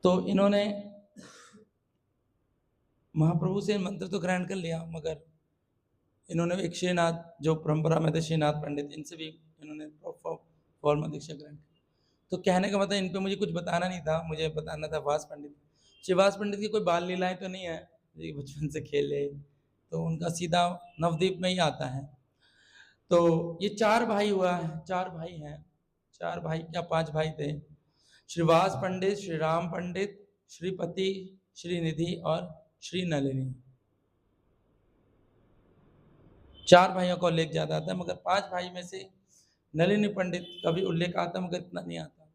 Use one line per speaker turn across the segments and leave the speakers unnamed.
तो इन्होंने महाप्रभु से मंत्र तो ग्रहण कर लिया, मगर इन्होंने एक श्रीनाथ जो परंपरा में थे, श्रीनाथ पंडित, इनसे भी इन्होंने फॉर्मल दीक्षा ग्रहण की। तो कहने का मतलब इन पे मुझे कुछ बताना नहीं था, मुझे बताना था वास पंडित। शिवास पंडित की कोई बाल लीलाएं तो नहीं है, ये बचपन से खेले, तो उनका सीधा नवद्वीप में ही आता है। तो ये 4 भाई हुआ है, 4 भाई हैं, 4 भाई क्या 5 भाई थे। श्रीवास पंडित, श्री राम पंडित, श्रीपति, श्रीनिधि और श्री नलिनी। 4 भाइयों का उल्लेख ज्यादा आता है, मगर 5 भाई में से नलिनी पंडित का भी उल्लेख आता है, मगर इतना नहीं आता।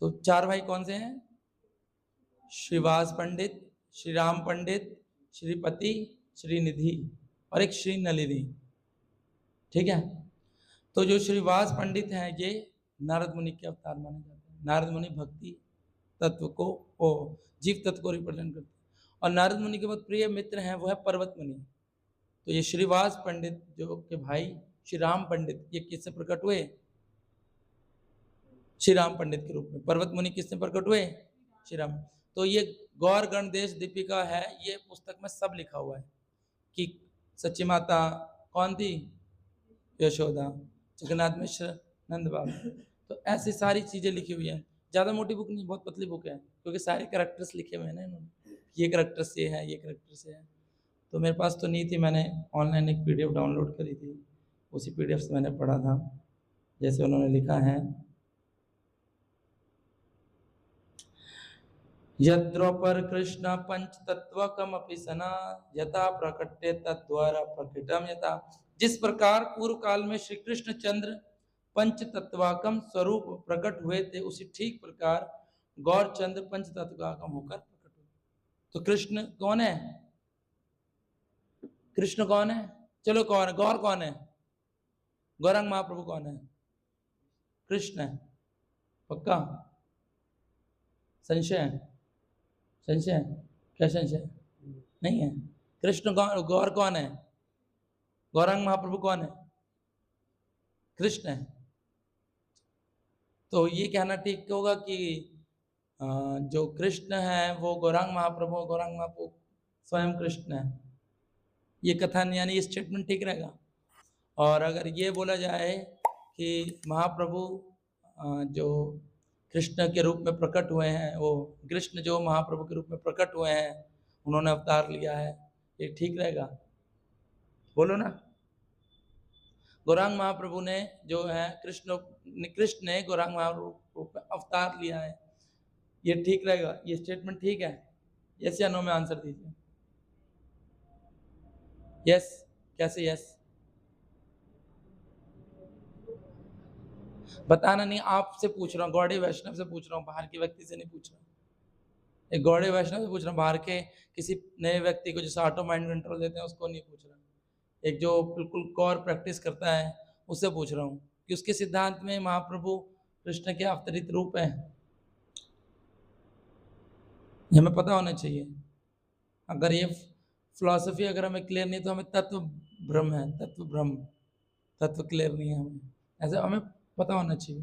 तो 4 भाई कौन से हैं? श्रीवास पंडित, श्री राम पंडित, श्रीपति, श्रीनिधि और एक श्री नलिनी। ठीक है। तो जो श्रीवास पंडित हैं ये नारद मुनि के अवतार माने जाते हैं। नारद मुनि भक्ति तत्व को जीव तत्व को रिप्रेजेंट करते हैं। और नारद मुनि के बहुत प्रिय मित्र हैं, वो है पर्वत मुनि। तो ये श्रीवास पंडित जो के भाई श्री राम पंडित, ये किससे प्रकट हुए? श्री राम पंडित के रूप में। पर्वत मुनि किससे प्रकट हुए? श्री राम। तो ये गौर गणदेश दीपिका है, ये पुस्तक में सब लिखा हुआ है कि सच्ची माता कौन थी? यशोदा। जगन्नाथ मिश्र नंद बाबा। तो ऐसी सारी चीजें लिखी हुई हैं। ज्यादा मोटी बुक नहीं, बहुत पतली बुक है, क्योंकि सारे कैरेक्टर्स लिखे हुए हैं ना इन्होंने, ये कैरेक्टर से है, ये कैरेक्टर से है। तो मेरे पास तो नहीं थी, मैंने ऑनलाइन एक पीडीएफ डाउनलोड करी थी, उसी पीडीएफ से मैंने पढ़ा था। जैसे उन्होंने लिखा है, यद्रोपर कृष्ण पंच तत्वकमपि सना यथा प्रकट्य तद्वारा प्रकटम यथा। जिस प्रकार पूर्व काल में श्री कृष्ण चंद्र पंच तत्वाकम स्वरूप प्रकट हुए थे, उसी ठीक प्रकार गौर चंद्र पंच तत्वाकम होकर प्रकट हुए। तो कृष्ण कौन है? कृष्ण कौन है? चलो कौन है? गौर कौन है? गौरांग महाप्रभु कौन है? कृष्ण है। पक्का? संशय है? संशय है? क्या संशय? नहीं है। कृष्ण कौन? गौर कौन है? गौरांग महाप्रभु कौन है? कृष्ण है। तो ये कहना ठीक होगा कि जो कृष्ण है वो गौरांग महाप्रभु, गौरांग महाप्रभु स्वयं कृष्ण है, ये कथन यानी ये स्टेटमेंट ठीक रहेगा। और अगर ये बोला जाए कि महाप्रभु जो कृष्ण के रूप में प्रकट हुए हैं, वो कृष्ण जो महाप्रभु के रूप में प्रकट हुए हैं, उन्होंने अवतार लिया है, ये ठीक रहेगा? बोलो ना। गौरांग महाप्रभु ने जो है कृष्ण ने गौरांग महाप्रभु पे अवतार लिया है, ये ठीक रहेगा? ये स्टेटमेंट ठीक है? यस या नो में आंसर दीजिए। यस? कैसे यस? बताना नहीं, आपसे पूछ रहा हूँ, गौड़ी वैष्णव से पूछ रहा हूँ, बाहर के व्यक्ति से नहीं पूछ रहा हूँ। एक गौड़ी वैष्णव से पूछ रहा हूँ, बाहर के किसी नए व्यक्ति को जैसे ऑटो माइंड कंट्रोल देते हैं उसको नहीं पूछ रहा हूँ। एक जो बिल्कुल कौर प्रैक्टिस करता है उससे पूछ रहा हूँ कि उसके सिद्धांत में महाप्रभु कृष्ण के अवतरित रूप है, ये हमें पता होना चाहिए। अगर ये फिलॉसफी अगर हमें क्लियर नहीं तो हमें तत्व भ्रम है, तत्व भ्रम, तत्व क्लियर नहीं है हमें, ऐसा हमें पता होना चाहिए।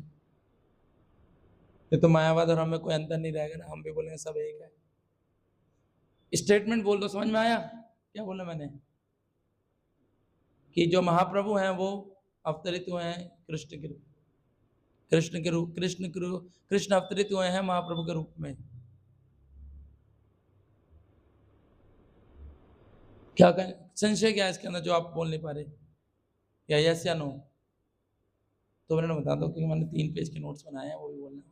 ये तो मायावाद और हमें कोई अंतर नहीं रहेगा ना, हम भी बोलेंगे सब एक है। स्टेटमेंट बोल दो, समझ में आया क्या बोला मैंने? कि जो महाप्रभु हैं वो अवतरित हुए हैं कृष्ण के रूप, कृष्ण के रूप, कृष्ण अवतरित हुए हैं महाप्रभु के रूप में। क्या कहें? संशय क्या है इसके अंदर जो आप बोल नहीं पा रहे? या यस या नो? तो मैंने बता दो कि मैंने 3 पेज के नोट्स बनाए हैं, वो भी बोलना है।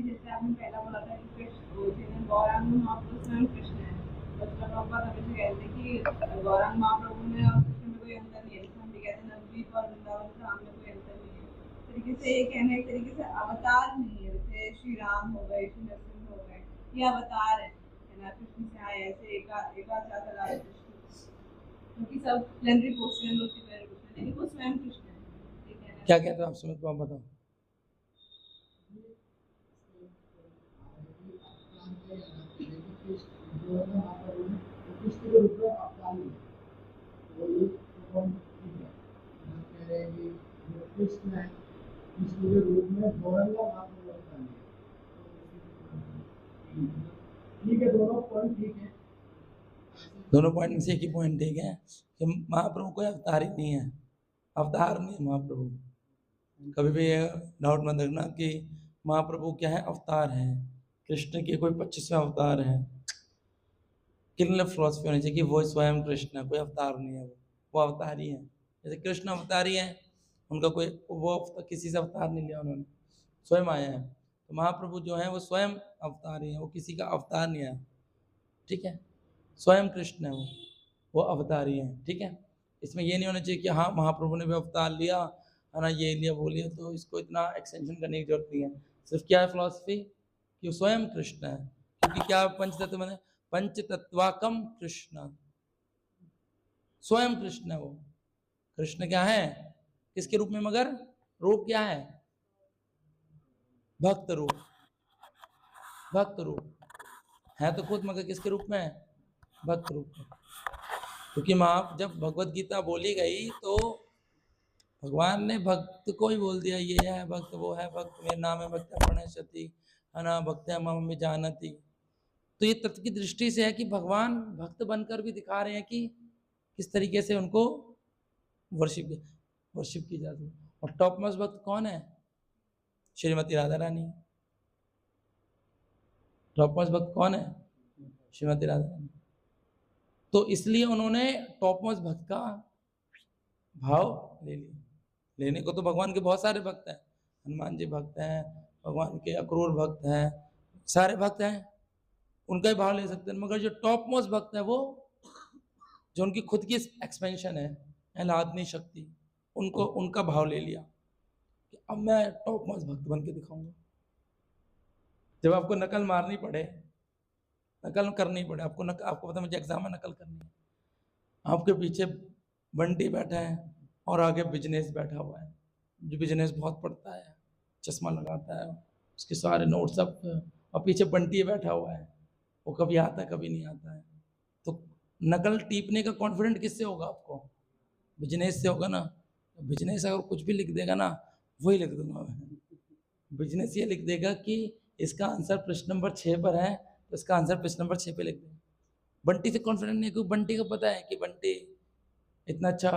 जैसे आपने पहला बोला था कि कृष्ण गौरांग महाप्रभु स्वयं कृष्ण है, तो प्रभुपाद हमेशा कहते हैं कि गौरांग महाप्रभु में और कृष्ण में कोई अंतर नहीं है। हम भी कहते हैं नवद्वीप और वृंदावन धाम में कोई अंतर नहीं है। तरीके से ये कहना है, एक तरीके से अवतार नहीं है। जैसे श्री राम हो गए, श्री नरसिंह हो गए, ये अवतार है ना, कृष्ण से आए ऐसे क्योंकि सब प्लेनरी पोस्ट में मूर्ति पर कृष्ण, लेकिन वो स्वयं कृष्ण है।
क्या कहते हो आप सुमित को, आप बताओ।
कृष्ण के रूप में गौरंग महाप्रभु ठीक है, दोनों पॉइंट ठीक है।
दोनों पॉइंट में से एक ही पॉइंट ठीक है कि महाप्रभु कोई अवतार ही नहीं है, अवतार नहीं है महाप्रभु। कभी भी ये डाउट मत रखना कि महाप्रभु क्या है, अवतार है। कृष्ण के कोई 25वें अवतार है। क्लियर फिलोसफी होनी चाहिए कि वो स्वयं कृष्ण है, कोई अवतार नहीं है, वो अवतार ही है। जैसे कृष्ण अवतार ही है, उनका कोई वो किसी से अवतार नहीं लिया उन्होंने, स्वयं आया है। तो महाप्रभु जो है वो स्वयं अवतार ही है, वो किसी का अवतार नहीं है। ठीक है, स्वयं कृष्ण है वो अवतार ही है। ठीक है, इसमें ये नहीं होना चाहिए कि हाँ महाप्रभु ने भी अवतार लिया है ना, ये लिया वो लिया, तो इसको इतना एक्सटेंशन करने की जरूरत नहीं है। सिर्फ क्या है फिलॉसफी कि वो स्वयं कृष्ण है, क्योंकि क्या पंचतत्व में पंचतत्वाकम कृष्ण, स्वयं कृष्ण है वो। कृष्ण क्या है, किसके रूप में, मगर रूप क्या है, भक्त रूप, भक्त रूप है तो खुद, मगर किसके रूप में है, भक्त रूप में। क्योंकि माँ जब भगवत गीता बोली गई तो भगवान ने भक्त को ही बोल दिया, ये है भक्त, वो है भक्त, मेरे नाम है भक्त प्रणश्यति, है ना, भक्त मम जानती। तो ये तत्व की दृष्टि से है कि भगवान भक्त बनकर भी दिखा रहे हैं कि किस तरीके से उनको वर्शिप की जाती है। और टॉप मोस्ट भक्त कौन है, श्रीमती राधा रानी। टॉप मोस्ट भक्त कौन है, श्रीमती राधा रानी। तो इसलिए उन्होंने टॉप मोस्ट भक्त का भाव ले लिया। लेने को तो भगवान के बहुत सारे भक्त हैं, हनुमान जी भक्त हैं, भगवान के अक्रूर भक्त हैं, सारे भक्त हैं, उनका ही भाव ले सकते हैं। मगर जो टॉप मोस्ट भक्त है वो जो उनकी खुद की एक्सपेंशन है, आह्लादनी शक्ति, उनको उनका भाव ले लिया कि अब मैं टॉप मोस्ट भक्त बन के दिखाऊंगा। जब आपको नकल मारनी पड़े, नकल करनी पड़े, आपको पता मुझे एग्जाम में नकल करनी है, आपके पीछे बंटी बैठा है और आगे बिजनेस बैठा हुआ है, जो बिजनेस बहुत पढ़ता है, चश्मा लगाता है, उसके सारे नोट्स सब, और पीछे बंटी बैठा हुआ है, वो कभी आता है कभी नहीं आता है। तो नकल टीपने का कॉन्फिडेंट किससे होगा आपको, बिजनेस से होगा ना। बिजनेस अगर कुछ भी लिख देगा ना, वही लिख दूंगा मैं। बिजनेस ये लिख देगा कि इसका आंसर प्रश्न नंबर 6 पर है, तो इसका आंसर प्रश्न नंबर 6 पे लिख देगा। बंटी से कॉन्फिडेंट नहीं, क्योंकि बंटी को पता है कि बंटी इतना अच्छा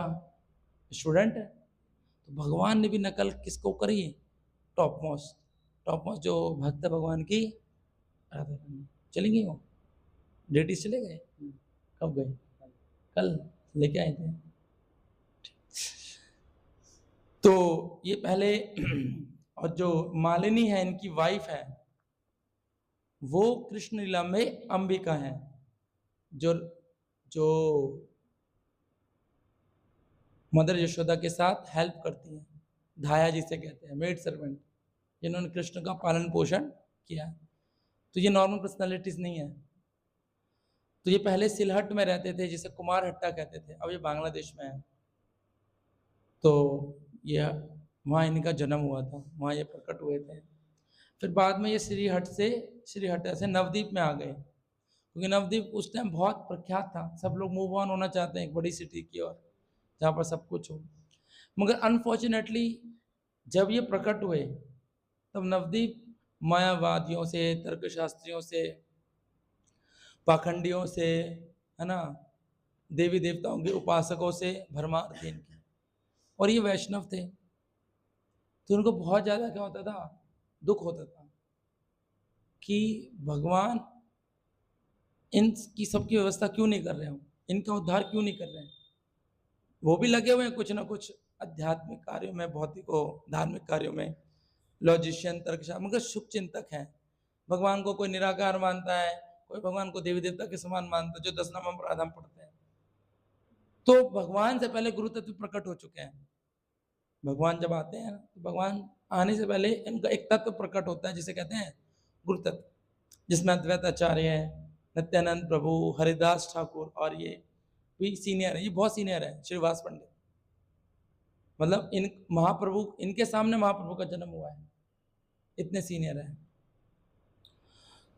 स्टूडेंट है। तो भगवान ने भी नकल किसको करी, टॉप मोस्ट जो भक्त है भगवान की, राधा रानी। चली गई वो, डेटिस चले गए, कब गए, कल लेके आए थे। तो ये पहले और जो मालिनी है इनकी वाइफ है, वो कृष्ण लीला में अंबिका है, जो जो मदर यशोदा के साथ हेल्प करती हैं, धाया जिसे कहते हैं, मेड सर्वेंट, जिन्होंने कृष्ण का पालन पोषण किया। तो ये नॉर्मल पर्सनालिटीज नहीं है। तो ये पहले सिलहट में रहते थे, जिसे कुमार हट्टा कहते थे, अब ये बांग्लादेश में है। तो ये वहाँ इनका जन्म हुआ था, वहाँ ये प्रकट हुए थे। फिर बाद में ये श्रीहट्टा से नवद्वीप में आ गए, क्योंकि नवद्वीप उस टाइम बहुत प्रख्यात था, सब लोग मूव ऑन होना चाहते हैं एक बड़ी सिटी की ओर जहाँ पर सब कुछ हो। मगर अनफॉर्चुनेटली जब ये प्रकट हुए तब नवद्वीप मायावादियों से, तर्कशास्त्रियों से, पाखंडियों से, है ना, देवी देवताओं के उपासकों से भरमार थे इनकी। और ये वैष्णव थे, तो उनको बहुत ज़्यादा क्या होता था, दुख होता था कि भगवान इनकी सबकी व्यवस्था क्यों नहीं कर रहे हो, इनका उद्धार क्यों नहीं कर रहे हैं। वो भी लगे हुए हैं कुछ ना कुछ आध्यात्मिक कार्यों में, भौतिक धार्मिक कार्यों में, लॉजिशियन, तर्कशास्त्र, मगर शुभ चिंतक हैं। भगवान को कोई निराकार मानता है, कोई भगवान को देवी देवता के समान मानता है, जो 10 नाम प्रारंभ पढ़ते हैं। तो भगवान से पहले गुरु तत्व प्रकट हो चुके हैं। भगवान जब आते हैं तो भगवान आने से पहले इनका एक तत्व प्रकट होता है जिसे कहते हैं गुरु तत्व, जिसमें अद्वैत आचार्य है, नित्यानंद प्रभु, हरिदास ठाकुर, और ये भी सीनियर है, ये बहुत सीनियर है, श्रीवास पंडित। मतलब इन महाप्रभु, इनके सामने महाप्रभु का जन्म हुआ है, इतने सीनियर है।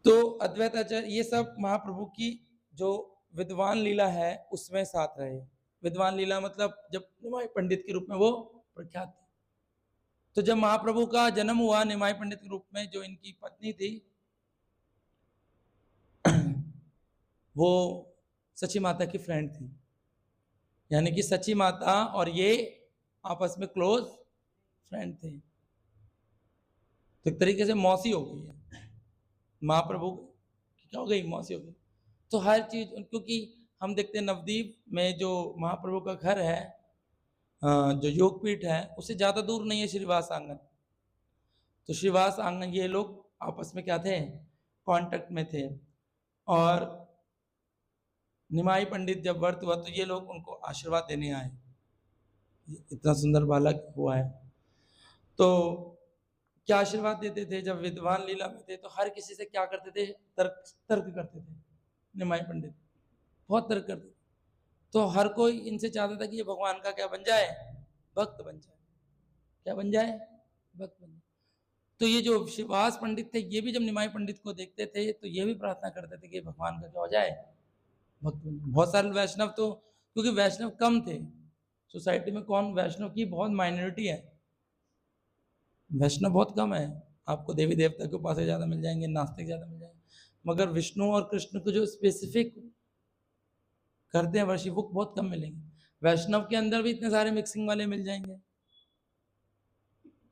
तो अद्वैत आचार्य, ये सब महाप्रभु की जो विद्वान लीला है उसमें साथ रहे। विद्वान लीला मतलब जब निमाई पंडित के रूप में वो प्रख्यात थे। तो जब महाप्रभु का जन्म हुआ निमाई पंडित के रूप में, जो इनकी पत्नी थी, वो सची माता की फ्रेंड थी, यानी कि सची माता और ये आपस में क्लोज फ्रेंड थे। तो एक तरीके से मौसी हो गई है, महाप्रभु की क्या हो गई, मौसी हो गई। तो हर चीज, क्योंकि हम देखते हैं नवदीप में जो महाप्रभु का घर है, जो योगपीठ है, उससे ज्यादा दूर नहीं है श्रीवास आंगन। तो श्रीवास आंगन ये लोग आपस में क्या थे, कांटेक्ट में थे। और निमाई पंडित जब व्रत हुआ तो ये लोग उनको आशीर्वाद देने आए, इतना सुंदर बालक हुआ है। तो क्या आशीर्वाद देते थे, जब विद्वान लीला में थे तो हर किसी से क्या करते थे, तर्क तर्क करते थे। निमाई पंडित बहुत तर्क करते थे, तो हर कोई इनसे चाहता था कि ये भगवान का क्या बन जाए, भक्त बन जाए। क्या बन जाए, भक्त बन जाए। तो ये जो शिवास पंडित थे, ये भी जब निमाई पंडित को देखते थे तो ये भी प्रार्थना करते थे कि भगवान का क्या हो जाए, भक्त बन जाए। बहुत सारे वैष्णव तो, क्योंकि वैष्णव कम थे सोसाइटी में, कौन वैष्णव की बहुत माइनॉरिटी है, वैष्णव बहुत कम है। आपको देवी देवता के उपासक ज़्यादा मिल जाएंगे, नास्तिक ज़्यादा मिल जाएंगे, मगर विष्णु और कृष्ण को जो स्पेसिफिक करते हैं वर्षी, वो बहुत कम मिलेंगे। वैष्णव के अंदर भी इतने सारे मिक्सिंग वाले मिल जाएंगे।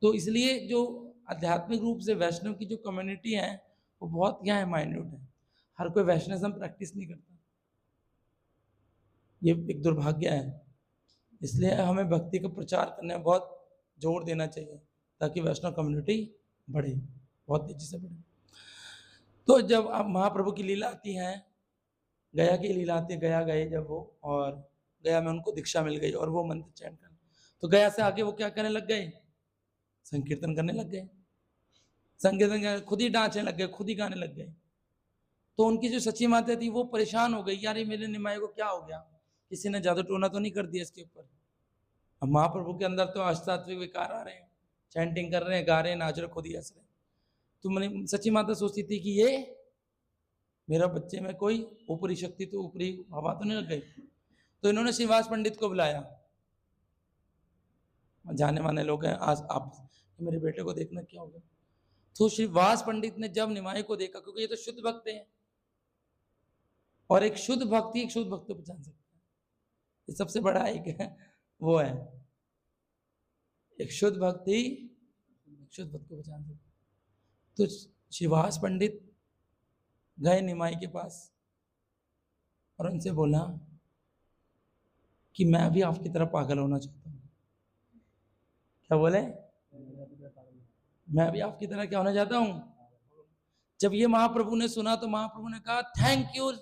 तो इसलिए जो आध्यात्मिक रूप से वैष्णव की जो कम्युनिटी है वो बहुत क्या है, माइन्यूट है। हर कोई वैष्णविज्म प्रैक्टिस नहीं करता, ये एक दुर्भाग्य है। इसलिए हमें भक्ति का प्रचार करने में बहुत जोर देना चाहिए ताकि वैष्णव कम्युनिटी बढ़े, बहुत तेजी से बढ़े। तो जब अब महाप्रभु की लीला आती है, गया की लीला आती है, गया गए जब वो, और गया में उनको दीक्षा मिल गई और वो मंत्र चयन कर, तो गया से आगे वो क्या करने लग गए, संकीर्तन करने लग गए। संकीर्तन खुद ही डांचने लग गए, खुद ही गाने लग गए। तो उनकी जो सची माता थी वो परेशान हो गई, यार ये मेरे निमाई को क्या हो गया, किसी ने जादू टोना तो नहीं कर दिया इसके ऊपर। अब महाप्रभु के अंदर तो अष्टात्विक विकार आ रहे हैं, चैंटिंग कर रहे हैं, गा रहे हैं, नाच रहे, खुद ही हंस रहे हैं। तो मैंने सची माता सोचती थी कि ये मेरा बच्चे में कोई ऊपरी शक्ति, तो ऊपरी हवा तो नहीं लग गई। तो इन्होंने श्रीवास पंडित को बुलाया, जाने माने लोग हैं, आज आप मेरे बेटे को देखना क्या होगा। तो श्रीवास पंडित ने जब निमाई को देखा, क्योंकि ये तो शुद्ध भक्त हैं, और एक शुद्ध भक्ति एक शुद्ध भक्त को पहचान सकता है, ये सबसे बड़ा एक वो है, एक शुद्ध भक्ति शुद्ध भक्त को पहचान सकता है। तो श्रीवास पंडित गए निमाई के पास और उनसे बोला कि मैं भी आपकी तरह पागल होना चाहता हूँ। क्या बोले, मैं भी आपकी तरह क्या होना चाहता हूँ। जब ये महाप्रभु ने सुना तो महाप्रभु ने कहा, thank you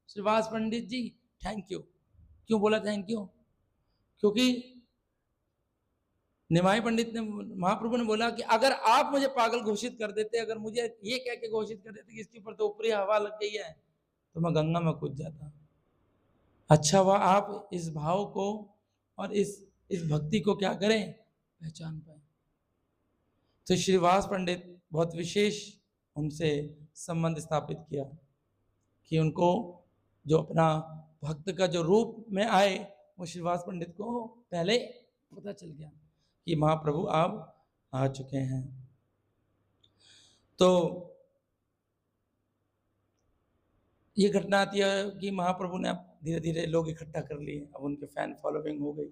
Shrivas Pandit ji, thank you. क्यों बोला थैंक यू, क्योंकि निमाई पंडित ने, महाप्रभु ने बोला कि अगर आप मुझे पागल घोषित कर देते, अगर मुझे ये कह के घोषित कर देते कि इसके ऊपर तो ऊपरी हवा लग गई है, तो मैं गंगा में कूद जाता। अच्छा हुआ आप इस भाव को और इस भक्ति को क्या करें, पहचान पाए। तो श्रीवास पंडित बहुत विशेष उनसे संबंध स्थापित किया कि उनको जो अपना भक्त का जो रूप में आए, वो श्रीवास पंडित को पहले पता चल गया कि महाप्रभु आप आ चुके हैं। तो ये घटना आती है कि महाप्रभु ने अब धीरे धीरे लोग इकट्ठा कर लिए, अब उनके फैन फॉलोइंग हो गई,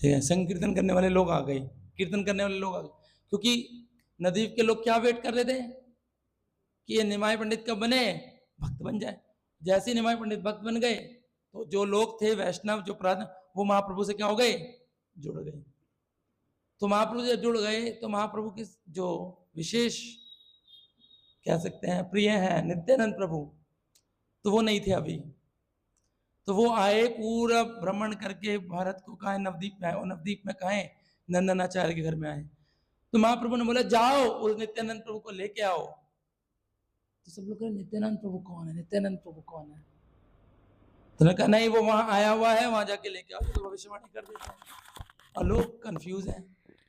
ठीक है। संकीर्तन करने वाले लोग आ गए, कीर्तन करने वाले लोग आ गए, क्योंकि नदीप के लोग क्या वेट कर रहे थे कि ये निमाई पंडित कब बने, भक्त बन जाए। जैसे ही निमाई पंडित भक्त बन गए तो जो लोग थे वैष्णव, जो प्रार्थना, वो महाप्रभु से क्या हो गए, जुड़ गए। तो महाप्रभु से जुड़ गए तो महाप्रभु की जो विशेष कह सकते हैं प्रिय हैं नित्यानंद प्रभु, तो वो नहीं थे अभी। तो वो आए, पूरा भ्रमण करके भारत को कहा, नवदीप में आए, और नवदीप में कहा नंदनाचार्य के घर में आए। तो महाप्रभु ने बोला जाओ उस नित्यानंद प्रभु को लेके आओ। तो सब लोग कहे नित्यानंद प्रभु कौन है, नित्यानंद प्रभु कौन है। तो उन्होंने कहा नहीं, वो वहां आया हुआ है, वहां जाके लेके आओ, तो भविष्यवाणी कर देते हैं। और लोग कंफ्यूज हैं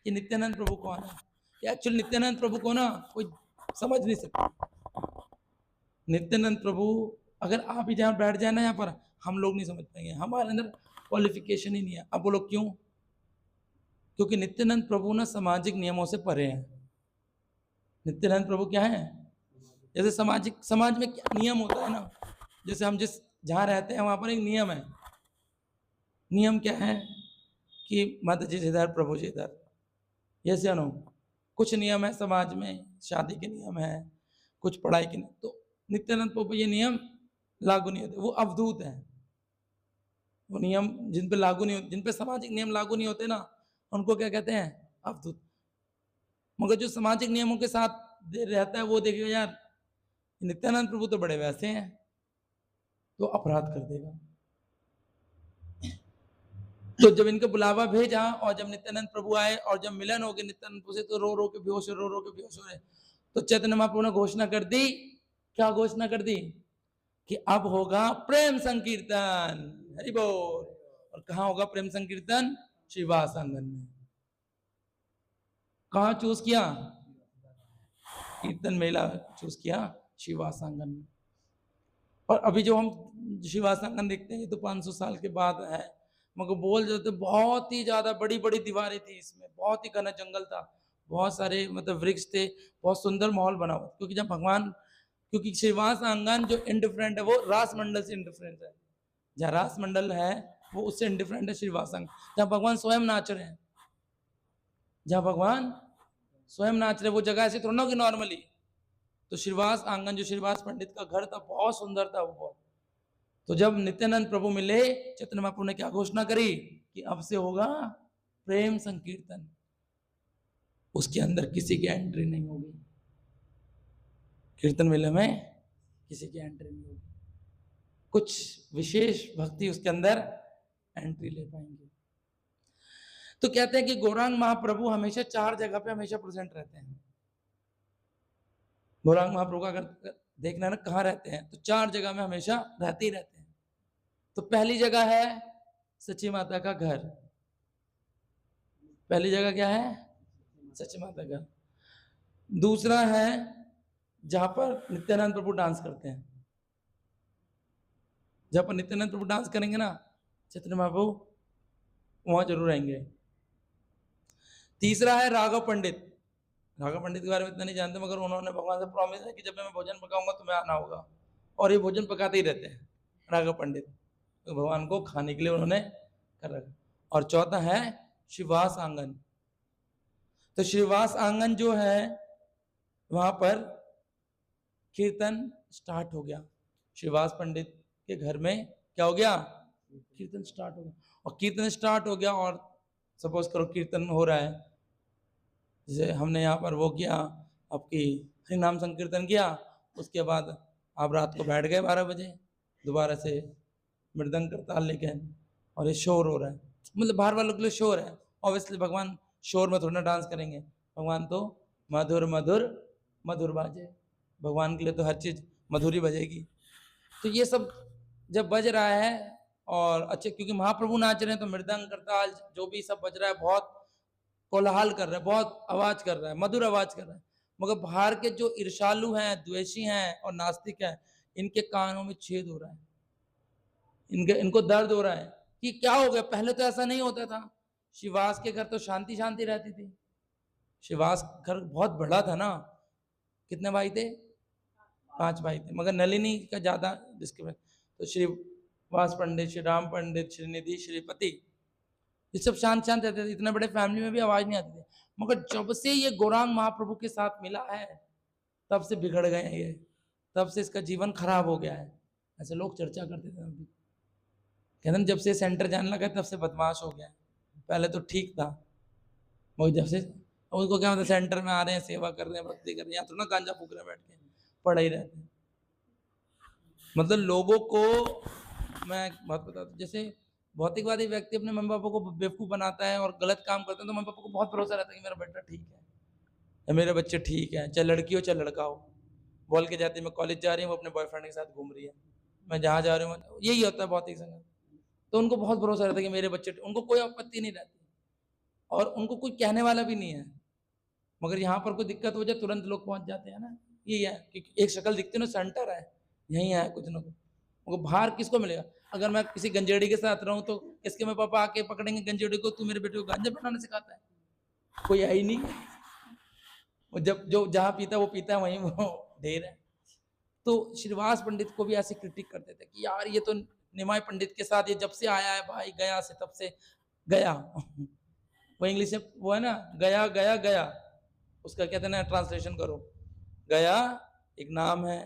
कि नित्यानंद प्रभु कौन है। एक्चुअली नित्यानंद प्रभु को ना कोई समझ नहीं सकता। नित्यानंद प्रभु अगर आप ही जहाँ बैठ जाए ना, यहाँ पर हम लोग नहीं समझ पाएंगे, हमारे अंदर क्वालिफिकेशन ही नहीं है। अब बोलो क्यों, क्योंकि नित्यानंद प्रभु ना सामाजिक नियमों से परे हैं। नित्यानंद प्रभु क्या है, जैसे समाज में क्या नियम होता है ना, जैसे हम जहाँ रहते हैं वहाँ पर एक नियम है। नियम क्या है कि माता जी इधर, प्रभु जी इधर, यस या नो। कुछ नियम है समाज में, शादी के नियम है, कुछ पढ़ाई के नियम। तो नित्यानंद प्रभु ये नियम लागू नहीं होते, वो अवधूत है। वो नियम जिन पे लागू नहीं होते, जिन पे सामाजिक नियम लागू नहीं होते ना, उनको क्या कहते हैं? अवधूत। मगर जो सामाजिक नियमों के साथ रहता है वो देखिएगा यार, नित्यानंद प्रभु तो बड़े वैसे हैं, तो अपराध कर देगा। तो जब इनका बुलावा भेजा और जब नित्यानंद प्रभु आए और जब मिलन हो गया नित्यानंद प्रभु से, तो रो रो के बेहोश, रो रो के बेहोश हो रहे। तो चैतन्य महाप्रभु ने घोषणा कर दी। क्या घोषणा कर दी? कि अब होगा प्रेम संकीर्तन। हरि बोल। और कहाँ होगा प्रेम संकीर्तन? श्रीवास आंगन में। कहाँ चूज किया? कीर्तन मेला चूज किया श्रीवास आंगन में। और अभी जो हम श्रीवास आंगन देखते हैं ये तो 500 साल के बाद है, मगर बोल जाते बहुत ही ज्यादा बड़ी बड़ी दीवारें थी इसमें, बहुत ही घना जंगल था, बहुत सारे मतलब वृक्ष थे, बहुत सुंदर माहौल बना हुआ। क्योंकि जब भगवान, क्योंकि श्रीवास आंगन जो इंडिफरेंट है वो रास मंडल से इंडिफरेंट है। जहाँ रास मंडल है वो उससे इंडिफरेंट है श्रीवास आंगन, जहाँ भगवान स्वयं नाच रहे हैं। जहाँ भगवान स्वयं नाच रहे, वो जगह ऐसी थोड़ा ना कि नॉर्मली। तो श्रीवास आंगन जो श्रीवास पंडित का घर था बहुत सुंदर था वो बहुत। तो जब नित्यानंद प्रभु मिले, चैतन्य महाप्रभु ने क्या घोषणा करी कि अब से होगा प्रेम संकीर्तन। उसके अंदर किसी की एंट्री नहीं होगी, कीर्तन मेले में किसी की एंट्री नहीं होगी, कुछ विशेष भक्ति उसके अंदर एंट्री ले पाएंगे। तो कहते हैं कि गौरांग महाप्रभु हमेशा 4 जगह पे हमेशा प्रेजेंट रहते हैं। गौरांग महाप्रभु का अगर देखना है ना कहाँ रहते हैं, तो 4 जगह में हमेशा रहते ही रहते हैं। तो पहली जगह है सची माता का घर। पहली जगह क्या है? सची माता का। दूसरा है जहां पर नित्यानंद प्रभु डांस करते हैं। जहां पर नित्यानंद प्रभु डांस करेंगे ना, चैतन्य महाप्रभु वहां जरूर आएंगे। तीसरा है राघव पंडित। राघव पंडित के बारे में इतना नहीं जानते, मगर उन्होंने भगवान से प्रॉमिस है कि जब मैं भोजन पकाऊंगा तो मैं आना होगा, और ये भोजन पकाते ही रहते हैं राघव पंडित। तो भगवान को खाने के लिए उन्होंने कर रखा। और चौथा है श्रीवास आंगन। तो श्रीवास आंगन जो है वहां पर कीर्तन स्टार्ट हो गया। श्रीवास पंडित के घर में क्या हो गया? कीर्तन स्टार्ट हो गया। और कीर्तन स्टार्ट हो गया और सपोज करो कीर्तन हो रहा है, जैसे हमने यहाँ पर वो किया, आपकी हरि नाम संकीर्तन किया, उसके बाद आप रात को बैठ गए 12 बजे दोबारा से मृदंग करताल लेके, और ये शोर हो रहा है, मतलब बाहर वालों के लिए शोर है। ऑब्वियसली भगवान शोर में थोड़ा ना डांस करेंगे, भगवान तो मधुर मधुर मधुर बाजे, भगवान के लिए तो हर चीज मधुरी बजेगी। तो ये सब जब बज रहा है और अच्छे, क्योंकि महाप्रभु नाच रहे हैं तो मृदंग करताल जो भी सब बज रहा है बहुत कोलाहल कर रहा है, बहुत आवाज कर रहा है, मधुर आवाज कर रहा है। मगर बाहर के जो ईर्षालु हैं, द्वेषी हैं और नास्तिक हैं, इनके कानों में छेद हो रहा है, इनको दर्द हो रहा है कि क्या हो गया, पहले तो ऐसा नहीं होता था। श्रीवास के घर तो शांति शांति रहती थी। श्रीवास घर बहुत बड़ा था ना, कितने भाई थे? 5 भाई थे, मगर नलिनी का ज्यादा डिस्क्रिप्शन। तो श्रीवास पंडित, श्री राम पंडित, श्रीनिधि, श्रीपति, ये सब शांत शांत रहते थे, इतने बड़े फैमिली में भी आवाज नहीं आती थी। मगर जब से ये गौरांग महाप्रभु के साथ मिला है तब से बिगड़ गए हैं ये, तब से इसका जीवन खराब हो गया है, ऐसे लोग चर्चा करते थे। अभी कहते हैं जब से सेंटर जाने लगा तब से बदमाश हो गया है, पहले तो ठीक था। वो जब से उसको क्या मतलब सेंटर में आ रहे हैं, सेवा कर रहे हैं, भक्ति कर रहे हैं, या तो ना गांजा फूक रहे हैं बैठ के, पढ़े ही रहते हैं। मतलब लोगों को मैं बात बताता हूँ, जैसे भौतिकवादी व्यक्ति अपने मम्मी पापा को बेवकूफ़ बनाता है और गलत काम करता है, तो मम्मी पापा को बहुत भरोसा रहता है कि मेरा बेटा ठीक है या मेरे बच्चे ठीक है, चाहे लड़की हो चाहे लड़का हो। बोल के जाती है मैं कॉलेज जा रही हूँ, वो अपने बॉयफ्रेंड के साथ घूम रही है, मैं जहाँ जा रही हूँ, यही होता है भौतिक संगत। तो उनको बहुत भरोसा रहता है कि मेरे बच्चे, उनको कोई आपत्ति नहीं रहती और उनको कोई कहने वाला भी नहीं है। मगर यहाँ पर कोई दिक्कत हो जाए तुरंत लोग पहुंच जाते हैं ना, ये है क्योंकि एक शक्ल दिखती है ना, सेंटर है, यही है कुछ ना कुछ। मगर बाहर किसको मिलेगा? अगर मैं किसी गंजेड़ी के साथ रहूं तो इसके में पापा आके पकड़ेंगे गंजेड़ी को, तू मेरे बेटे को गांजा बनाना सिखाता है, कोई है ही नहीं। वो जब जो जहाँ पीता है वो पीता है, वहीं वो ढेर है। तो श्रीवास पंडित को भी ऐसे क्रिटिक करते थे कि यार ये तो निमाय पंडित के साथ ये जब से आया है भाई, गया से तब से गया वो इंग्लिश में वो है ना, गया गया गया, उसका कहते हैं ना ट्रांसलेशन करो, गया एक नाम है,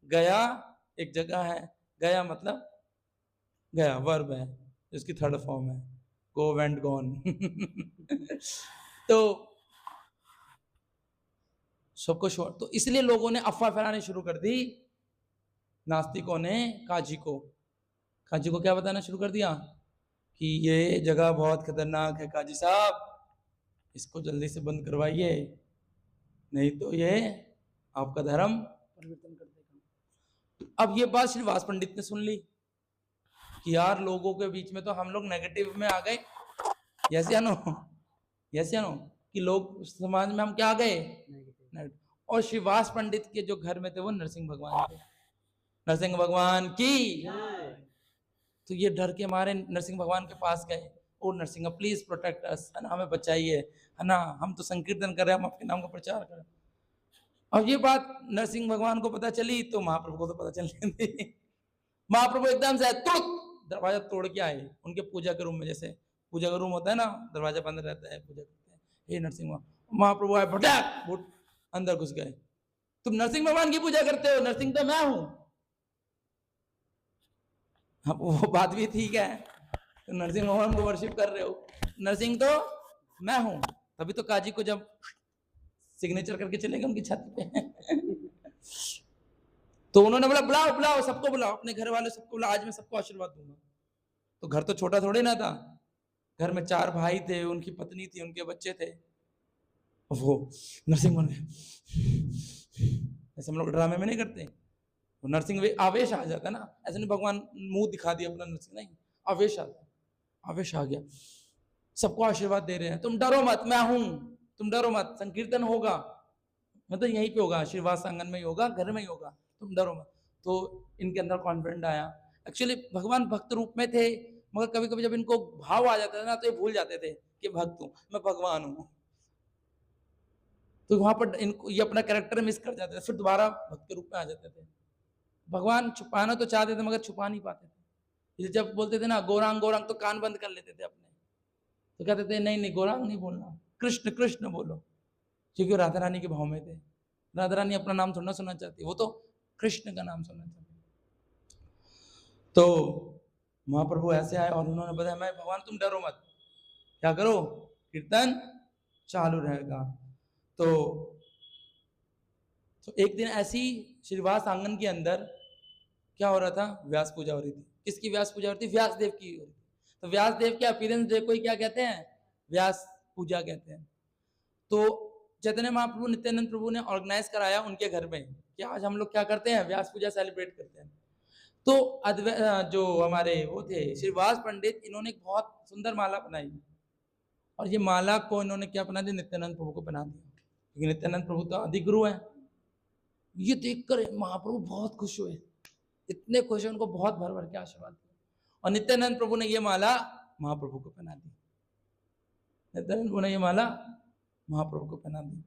गया एक जगह है, गया मतलब गया वर्ब है, इसकी थर्ड फॉर्म है, गो वेंट गॉन तो सबको छोड़, तो इसलिए लोगों ने अफवाह फैलानी शुरू कर दी। नास्तिकों ने काजी को क्या बताना शुरू कर दिया कि ये जगह बहुत खतरनाक है काजी साहब, इसको जल्दी से बंद करवाइए, नहीं तो ये आपका धर्म परिवर्तन कर देगा। अब ये बात श्रीवास पंडित ने सुन ली कि यार लोगों के बीच में तो हम लोग नेगेटिव में आ गए, यस या नो कि लोग समाज में हम क्या आ गए नेगेटिव। और श्रीवास पंडित के जो घर में थे वो नरसिंह भगवान थे, नरसिंह भगवान की। तो ये डर के मारे नरसिंह भगवान के पास गए, ओ नरसिंह प्लीज प्रोटेक्ट अस, है ना, हमें बचाइए, है ना, हम तो संकीर्तन कर रहे हैं, हम आपके नाम का प्रचार कर रहे हैं। और ये बात नरसिंह भगवान को पता चली तो महाप्रभु को तो पता चल गई। महाप्रभु एकदम से दरवाजा तोड़ के आए उनके पूजा के रूम में, जैसे पूजा का रूम होता है ना, दरवाजा बंद रहता है, पूजा करते हैं, हे नरसिंह। महाप्रभु आए, फटाक अंदर घुस गए, तुम नरसिंह भगवान की पूजा करते हो, नरसिंह तो मैं हूं। हाँ, वो बात भी ठीक है, तो नरसिंह भगवान को वर्शिप कर रहे हो, नरसिंह तो मैं हूं। तभी तो काजी को जब सिग्नेचर करके चले गए उनकी छत पे तो उन्होंने बोला बुलाओ बुलाओ सबको बुलाओ, अपने घर वाले सबको बुलाओ, आज मैं सबको आशीर्वाद दूंगा। तो घर तो छोटा थोड़े ना था, घर में 4 भाई थे, उनकी पत्नी थी, उनके बच्चे थे। वो नरसिंह बन गए, ऐसे हम लोग ड्रामे में नहीं करते, तो नरसिंह आवेश आ जाता है ना, ऐसे नहीं भगवान मुंह दिखा दिया अपना नरसिंह, नहीं, आवेश आ गया, सबको आशीर्वाद दे रहे हैं, तुम डरो मत, मैं हूं, तुम डरो मत, संकीर्तन होगा, मतलब यहीं पे होगा, श्रीवास आंगन में ही होगा, घर में ही होगा, तुम डरो मत। तो इनके अंदर कॉन्फिडेंट आया। एक्चुअली भगवान भक्त रूप में थे, मगर कभी कभी जब इनको भाव आ जाता था ना तो ये भूल जाते थे कि भक्त हूं, मैं भगवान हूं, तो वहां पर इनको ये अपना कैरेक्टर मिस कर जाते थे, फिर दोबारा भक्त रूप में आ जाते थे। भगवान छुपाना तो चाहते थे मगर छुपा नहीं पाते थे। जब बोलते थे ना गौरांग गौरांग, तो कान बंद कर लेते थे अपने, तो कहते थे नहीं नहीं गौरांग नहीं बोलना, कृष्ण कृष्ण बोलो, क्योंकि राधा रानी के भाव में थे। राधा रानी अपना नाम थोड़ा सुनना चाहती, वो तो कृष्ण का नाम सुनना चाहती। तो महाप्रभु ऐसे आए और उन्होंने बताया मैं भगवान, तुम डरो मत, क्या करो, कीर्तन चालू रहेगा। तो एक दिन ऐसी श्रीवास आंगन के अंदर क्या हो रहा था, व्यास पूजा हो रही थी। किसकी व्यास पूजा हो रही थी, व्यास देव की हो रही थी। तो व्यास देव के अपीयरेंस डे को ही क्या कहते हैं, व्यास पूजा कहते हैं। तो चैतन्य महाप्रभु नित्यानंद प्रभु ने ऑर्गेनाइज कराया उनके घर में कि आज हम लोग क्या करते हैं, व्यास पूजा सेलिब्रेट करते हैं। तो जो हमारे वो थे श्रीवास पंडित, इन्होंने एक बहुत सुंदर माला बनाई, और ये माला को इन्होंने क्या बना दिया, नित्यानंद प्रभु को बना दिया, क्योंकि नित्यानंद प्रभु तो आदि गुरु है। ये देखकर महाप्रभु बहुत खुश हुए, इतने खुश हुए, उनको बहुत भर भर के आशीर्वाद दिया, और नित्यानंद प्रभु ने ये माला महाप्रभु को पहना दी, नित्यानंद प्रभु ने ये माला महाप्रभु को पहना दी।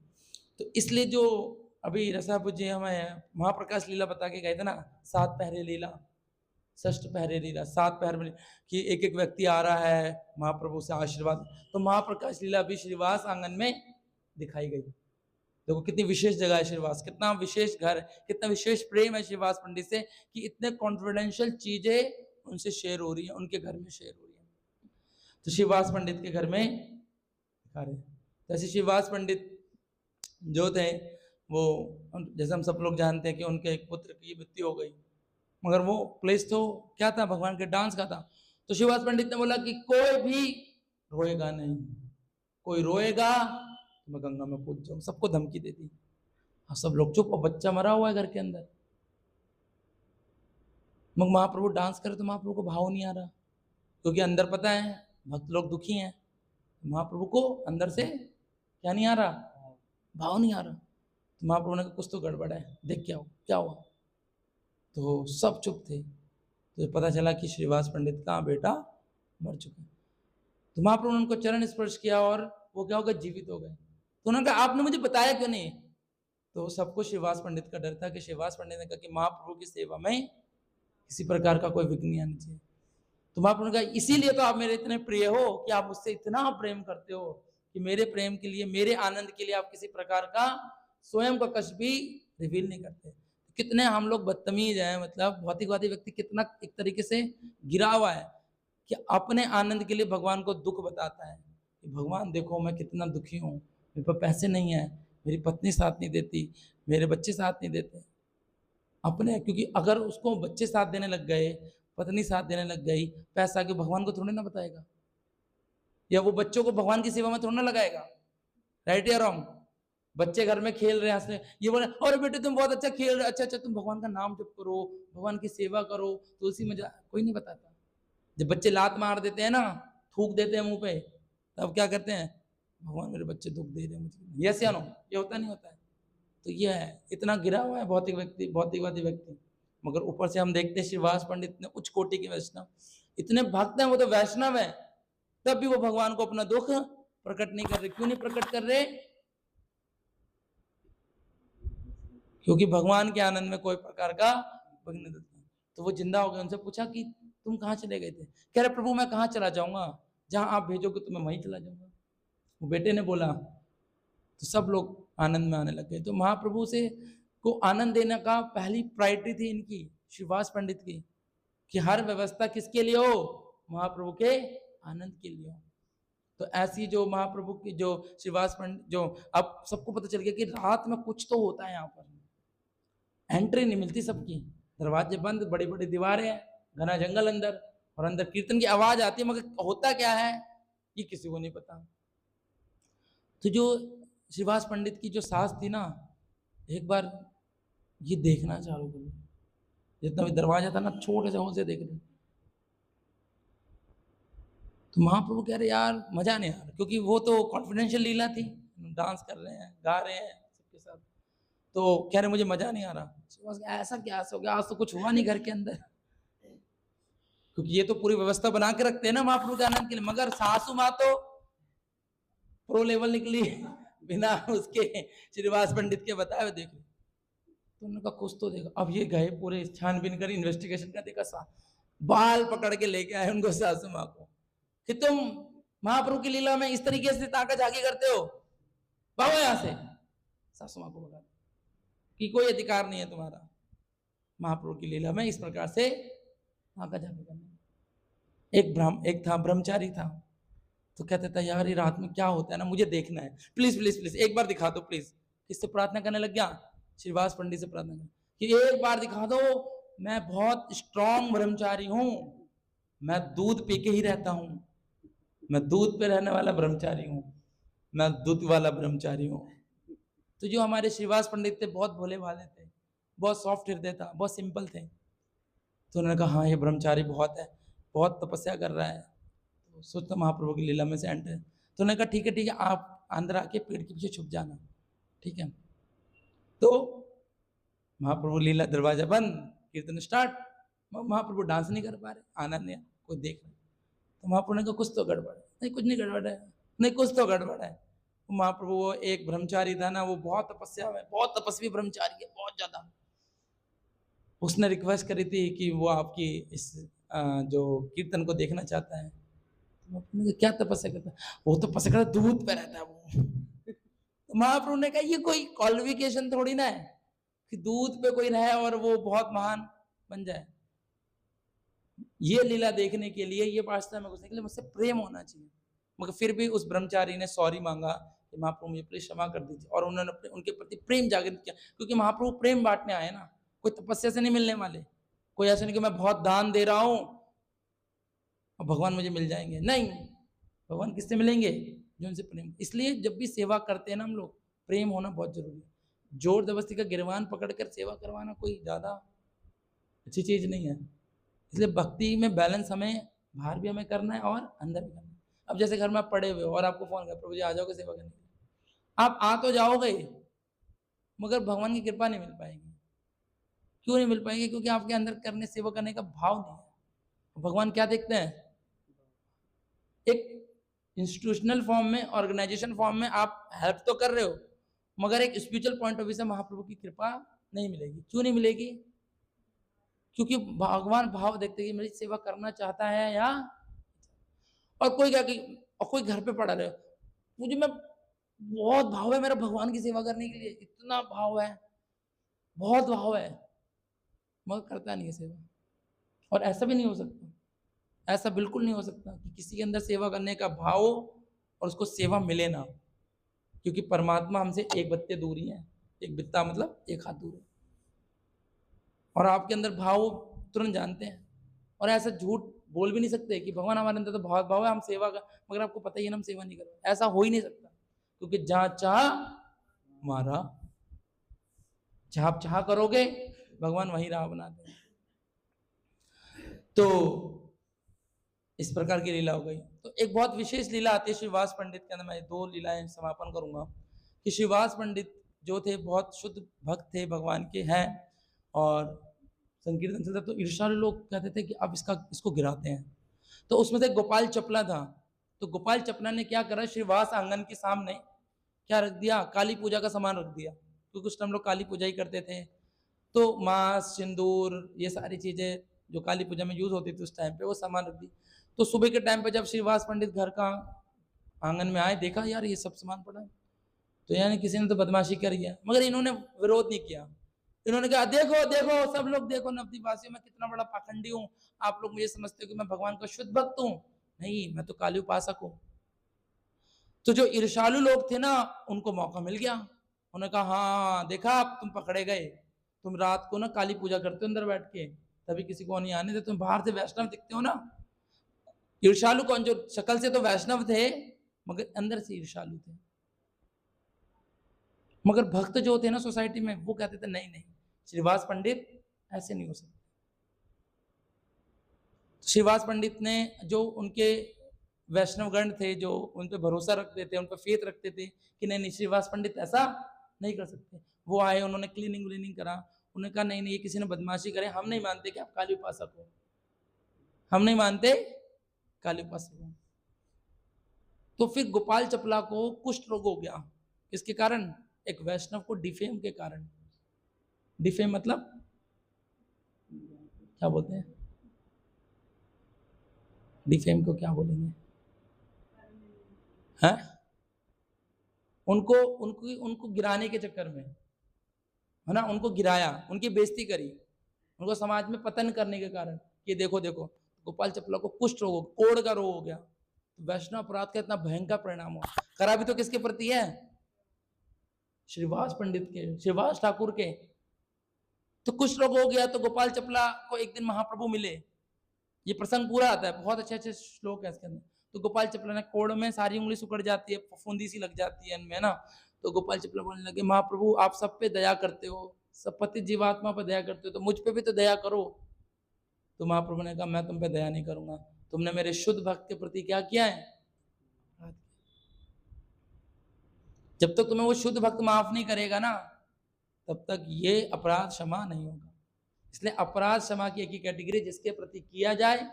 तो इसलिए जो अभी रसापु जी हमें महाप्रकाश लीला बता के गए थे ना, 7 पहरे लीला, 6 पहरे लीला, 7 पहर में कि एक एक व्यक्ति आ रहा है महाप्रभु से आशीर्वाद, तो महाप्रकाश लीला भी श्रीवास आंगन में दिखाई गई। देखो कितनी विशेष जगह है श्रीवास, कितना विशेष घर, कितना विशेष प्रेम है श्रीवास पंडित से, कि इतने कॉन्फिडेंशियल चीजें उनसे शेयर हो रही है, उनके घर में शेयर हो रही है। तो श्रीवास पंडित के घर में दिखा रहे, जैसे श्रीवास पंडित जो थे वो, जैसे हम सब लोग जानते हैं कि उनके एक पुत्र की मृत्यु हो गई, मगर वो प्लेस तो क्या था, भगवान के डांस का था। तो श्रीवास पंडित ने बोला कि कोई भी रोएगा नहीं, कोई रोएगा तो मैं गंगा में कूद जाऊं, सबको धमकी दे दी। सब लोग चुप, और बच्चा मरा हुआ है घर के अंदर। मगर महाप्रभु डांस करे तो महाप्रभु को भाव नहीं आ रहा, क्योंकि अंदर पता है भक्त लोग दुखी हैं, महाप्रभु को अंदर से क्या नहीं आ रहा, भाव नहीं आ रहा। तो महाप्रभु ने कहा कुछ तो गड़बड़ है, देख क्या हुआ। तो सब चुप थे, तो पता चला कि श्रीवास पंडित का बेटा मर चुका। तो महाप्रभु ने उनको चरण स्पर्श किया और वो क्या हो गए, जीवित हो गए। तो उन्होंने कहा आपने मुझे बताया क्यों नहीं, तो सबको श्रीवास पंडित का डर था कि श्रीवास पंडित ने कहा कि महाप्रभु की सेवा में किसी प्रकार का कोई विघ्न नहीं आना चाहिए। तो महाप्रभु ने कहा इसीलिए तो आप मेरे इतने प्रिय हो कि आप मुझसे इतना प्रेम करते हो कि मेरे प्रेम के लिए, मेरे आनंद के लिए आप किसी प्रकार का स्वयं का कष्ट भी रिवील नहीं करते। कितने हम लोग बदतमीज हैं, मतलब भौतिकवादी व्यक्ति कितना एक तरीके से गिरा हुआ है कि अपने आनंद के लिए भगवान को दुख बताता है कि भगवान देखो मैं कितना दुखी हूँ, मेरे पास पैसे नहीं है, मेरी पत्नी साथ नहीं देती, मेरे बच्चे साथ नहीं देते अपने, क्योंकि अगर उसको बच्चे साथ देने लग गए, पत्नी साथ देने लग गई, पैसा के भगवान को थोड़ी ना बताएगा, या वो बच्चों को भगवान की सेवा में थोड़ा ना लगाएगा। राइट या रॉन्ग? बच्चे घर में खेल रहे हैं, हंस रहे हैं, ये बोले अरे बेटे तुम बहुत अच्छा खेल रहे हो, अच्छा अच्छा तुम भगवान का नाम जप करो, भगवान की सेवा करो, तुलसी में जा, कोई नहीं बताता। जब बच्चे लात मार देते हैं ना, थूक देते हैं मुंह पे, तब क्या करते हैं, भगवान मेरे बच्चे दुख दे रहे हैं मुझे, यस या नो? ये होता नहीं होता है? तो ये है, इतना गिरा हुआ है भौतिक व्यक्ति, भौतिकवादी व्यक्ति, मगर ऊपर से हम देखते हैं श्रीवास पंडित इतने उच्च कोटि के वैष्णव, इतने भक्त हैं, वो तो वैष्णव है, तब भी वो भगवान को अपना दुख प्रकट नहीं कर रहे। क्यों नहीं प्रकट कर रहे? क्योंकि भगवान के आनंद में कोई प्रकार का विघ्न नहीं देता। तो वो जिंदा हो गए, उनसे पूछा कि तुम कहाँ चले गए थे? कह रहे प्रभु मैं कहाँ चला जाऊंगा, जहां आप भेजोगे तो मैं वहीं चला जाऊंगा। वो बेटे ने बोला, तो सब लोग आनंद में आने लग गए। तो महाप्रभु से को आनंद देने का पहली प्रायोरिटी थी इनकी, श्रीवास पंडित की, कि हर व्यवस्था किसके लिए हो, महाप्रभु के आनंद के लिए हो। तो ऐसी जो महाप्रभु की जो श्रीवास पंडित, जो अब सबको पता चल गया कि रात में कुछ तो होता है, यहाँ पर एंट्री नहीं मिलती सबकी, दरवाजे बंद, बड़ी बड़ी दीवारें, घना जंगल अंदर, और अंदर कीर्तन की आवाज आती है, मगर होता क्या है ये किसी को नहीं पता। तो जो श्रीवास पंडित की जो सास थी ना, एक बार ये देखना चालू कर, जितना भी दरवाजा था ना, छोटे से से देख रहे। तो महाप्रभु कह रहे यार मजा नहीं आ रहा, क्योंकि वो तो कॉन्फिडेंशियल लीला थी, डांस कर रहे हैं, गा रहे हैं सबके साथ, तो कह रहे मुझे मजा नहीं आ रहा। ऐसा क्या हो गया, आज तो कुछ हुआ नहीं घर के अंदर, क्योंकि ये तो पूरी व्यवस्था बना के रखते हैं ना महाप्रभु के आनंद के लिए, मगर सासू माँ तो प्रो लेवल निकली बिना उसके श्रीवास पंडित के बताए हुए। देख तो उन्होंने कहा कुछ तो देखा। अब ये गए पूरे छानबीन कर इन्वेस्टिगेशन का, देखा बाल पकड़ के लेके आए उनको, सासू माँ को, कि तुम महाप्रभु की लीला में इस तरीके से ताका झाकी करते हो, भागो यहां से। सासू माँ को बोला कि कोई अधिकार नहीं है तुम्हारा महाप्रभु की लीला में इस प्रकार से ताका झाकी करने। एक था ब्रह्मचारी था, तो कहते था यार ये रात में क्या होता है ना, मुझे देखना है, प्लीज प्लीज प्लीज एक बार दिखा दो प्लीज। किससे प्रार्थना करने लग गया? श्रीवास पंडित से प्रार्थना कर कि एक बार दिखा दो, मैं बहुत स्ट्रांग ब्रह्मचारी हूं, मैं दूध पी के ही रहता हूं, मैं दूध पे रहने वाला ब्रह्मचारी हूं, मैं दूध वाला ब्रह्मचारी हूं। तो जो हमारे श्रीवास पंडित थे बहुत भोले भाले थे, बहुत सॉफ्ट हृदय था, बहुत सिंपल थे। तो उन्होंने कहा हाँ ये ब्रह्मचारी बहुत है, बहुत तपस्या कर रहा है, तो सोचता महाप्रभु की लीला में से एंटर। तो उन्होंने कहा ठीक है आप अंदर आके पेड़ के पीछे छुप जाना, ठीक है। तो महाप्रभु लीला, दरवाजा बंद, कीर्तन स्टार्ट, महाप्रभु डांस नहीं कर पा रहे, आनंद नहीं, कोई देख रहे। तो महाप्रभु ने कहा कुछ तो गड़बड़ है। नहीं कुछ नहीं गड़बड़ है, नहीं कुछ तो गड़बड़ है। महाप्रभु वो एक ब्रह्मचारी था ना, वो बहुत तपस्या में, बहुत तपस्वी ब्रह्मचारी है, बहुत ज्यादा। उसने रिक्वेस्ट करी थी कि वो आपकी इस जो कीर्तन को देखना चाहता है। तो क्या तपस्या करता है? वो तपस्या करता दूध पे रहता है वो। तो महाप्रभु ने कहा ये कोई क्वालिफिकेशन थोड़ी ना है कि दूध पे कोई रहे और वो बहुत महान बन जाए। ये लीला देखने के लिए, ये वास्तव में घुसने के लिए मुझसे प्रेम होना चाहिए। मगर फिर भी उस ब्रह्मचारी ने सॉरी मांगा कि महाप्रभु मुझे प्लीज क्षमा कर दीजिए, और उन्होंने उनके प्रति प्रेम जागृत किया, क्योंकि महाप्रभु प्रेम बांटने आए ना, कोई तपस्या से नहीं मिलने वाले। कोई ऐसा नहीं कि मैं बहुत दान दे रहा हूं और भगवान मुझे मिल जाएंगे, नहीं, भगवान किससे मिलेंगे? जो उनसे प्रेम। इसलिए जब भी सेवा करते हैं ना हम लोग, प्रेम होना बहुत जरूरी है। जोर जबरदस्ती का गिरवान पकड़कर सेवा करवाना कोई ज्यादा अच्छी चीज नहीं है। इसलिए भक्ति में बैलेंस हमें बाहर भी हमें करना है और अंदर भी करना है। अब जैसे घर में आप पड़े हुए हो और आपको फोन कर प्रभु जी आ जाओगे सेवा करने के लिए, आप आ तो जाओगे मगर भगवान की कृपा नहीं मिल पाएगी। क्यों नहीं मिल पाएगी? क्योंकि आपके अंदर करने, सेवा करने का भाव नहीं है। भगवान क्या देखते हैं? एक इंस्टीट्यूशनल फॉर्म में, ऑर्गेनाइजेशन फॉर्म में आप हेल्प तो कर रहे हो, मगर एक स्पिरिचुअल पॉइंट ऑफ व्यू से महाप्रभु की कृपा नहीं मिलेगी। क्यों नहीं मिलेगी? क्योंकि भगवान भाव देखते हैं कि मेरी सेवा करना चाहता है या, और कोई क्या कि, और कोई घर पे पड़ा रहे, मुझे मैं बहुत भाव है मेरा भगवान की सेवा करने के लिए, इतना भाव है, बहुत भाव है, मगर करता नहीं है सेवा। और ऐसा भी नहीं हो सकता, ऐसा बिल्कुल नहीं हो सकता कि किसी के अंदर सेवा करने का भाव हो और उसको सेवा मिले ना, क्योंकि परमात्मा हमसे एक बित्ते दूर ही है, एक बित्ता मतलब एक हाथ दूर है, और आपके अंदर भाव तुरंत जानते हैं। और ऐसा झूठ बोल भी नहीं सकते कि भगवान हमारे अंदर तो बहुत भाव है, हम सेवा कर, मगर आपको पता ही है ना हम सेवा नहीं कर रहे। ऐसा हो ही नहीं सकता, क्योंकि जहाँ चाह मारा, जहाँ आप चाह करोगे भगवान वहीं राह बनाते हैं। तो इस प्रकार की लीला हो गई। तो एक बहुत विशेष लीला आती है श्रीवास पंडित के अंदर, मैं 2 लीलाएं समापन करूंगा कि श्रीवास पंडित जो थे बहुत शुद्ध भक्त थे, भगवान के हैं, और संकीर्तन चलता तो ईर्ष्यालु लोग कहते थे कि अब इसको गिराते हैं। तो उसमें से गोपाल चपला था, तो गोपाल चपला ने क्या करा, श्रीवास आंगन के सामने क्या रख दिया, काली पूजा का सामान रख दिया, क्योंकि उस टाइम लोग काली पूजा ही करते थे। तो मांस, सिंदूर, ये सारी चीजें जो काली पूजा में यूज होती थी उस टाइम पे, वो सामान रख दी। तो सुबह के टाइम पे जब श्रीवास पंडित घर का आंगन में आए, देखा यार ये सब सामान पड़ा है, तो यानी किसी ने तो बदमाशी करी है, मगर इन्होंने विरोध नहीं किया। इन्होंने कहा देखो देखो सब लोग देखो, नवद्वीप वासियों में कितना बड़ा पाखंडी हूँ, आप लोग मुझे समझते हो कि मैं भगवान का शुद्ध भक्त हूँ, नहीं मैं तो काली उपासक हूँ। तो जो ईर्ष्यालु लोग थे ना, उनको मौका मिल गया, उन्होंने कहा हाँ देखा आप, तुम पकड़े गए, तुम रात को ना काली पूजा करते हो अंदर बैठ के, तभी किसी को नहीं आने देते, तुम बाहर से वैष्णव दिखते हो ना। ईर्ष्यालु कौन, जो शक्ल से तो वैष्णव थे मगर अंदर से ईर्ष्यालु थे। मगर भक्त जो थे ना सोसाइटी में, वो कहते थे नहीं नहीं श्रीवास पंडित ऐसे नहीं हो सकते। श्रीवास पंडित ने, जो उनके वैष्णवगण थे, जो उन पर भरोसा रखते थे, उन पर फेथ रखते थे कि नहीं नहीं श्रीवास पंडित ऐसा नहीं कर सकते, वो आए, उन्होंने क्लीनिंग व्लीनिंग करा, उन्होंने कहा नहीं नहीं ये किसी ने बदमाशी करे, हम नहीं मानते कि आप काली उपासक हो, हम नहीं मानते काली उपासक हो। तो फिर गोपाल चपला को कुष्ठ रोग हो गया, किसके कारण, एक वैष्णव को डिफेम के कारण। डिफेम मतलब क्या बोलते हैं, डिफेम को क्या बोलेंगे, हैं, उनको गिराने के चक्कर में, है ना, उनको गिराया, उनकी बेइज्जती करी, उनको समाज में पतन करने के कारण, कि देखो देखो गोपाल चपला को कुष्ठ रोग, कोढ़ का रोग हो गया। तो वैष्णव अपराध का इतना भयंकर परिणाम हुआ, करा भी तो किसके प्रति है, श्रीवास पंडित के, श्रीवास ठाकुर के। तो कुष्ठ रोग हो गया, तो गोपाल चपला को एक दिन महाप्रभु मिले, ये प्रसंग पूरा आता है, बहुत अच्छे अच्छे श्लोक है इसके अंदर। तो गोपाल चपला ने, कोढ़ में सारी उंगली सुकड़ जाती है, फफूंदी सी लग जाती है इनमें ना, तो गोपाल चपला बोलने लगे महाप्रभु आप सब पे दया करते हो, सब पति जीवात्मा पर दया करते हो, तो मुझ पे भी तो दया करो। तो महाप्रभु ने कहा मैं तुम पे दया नहीं करूंगा, तुमने मेरे शुद्ध भक्त के प्रति क्या किया है, जब तक तुम्हें वो शुद्ध भक्त माफ नहीं करेगा ना, तब तक ये अपराध क्षमा नहीं होगा। इसलिए अपराध क्षमा की एक ही कैटेगरी, जिसके प्रति किया जाए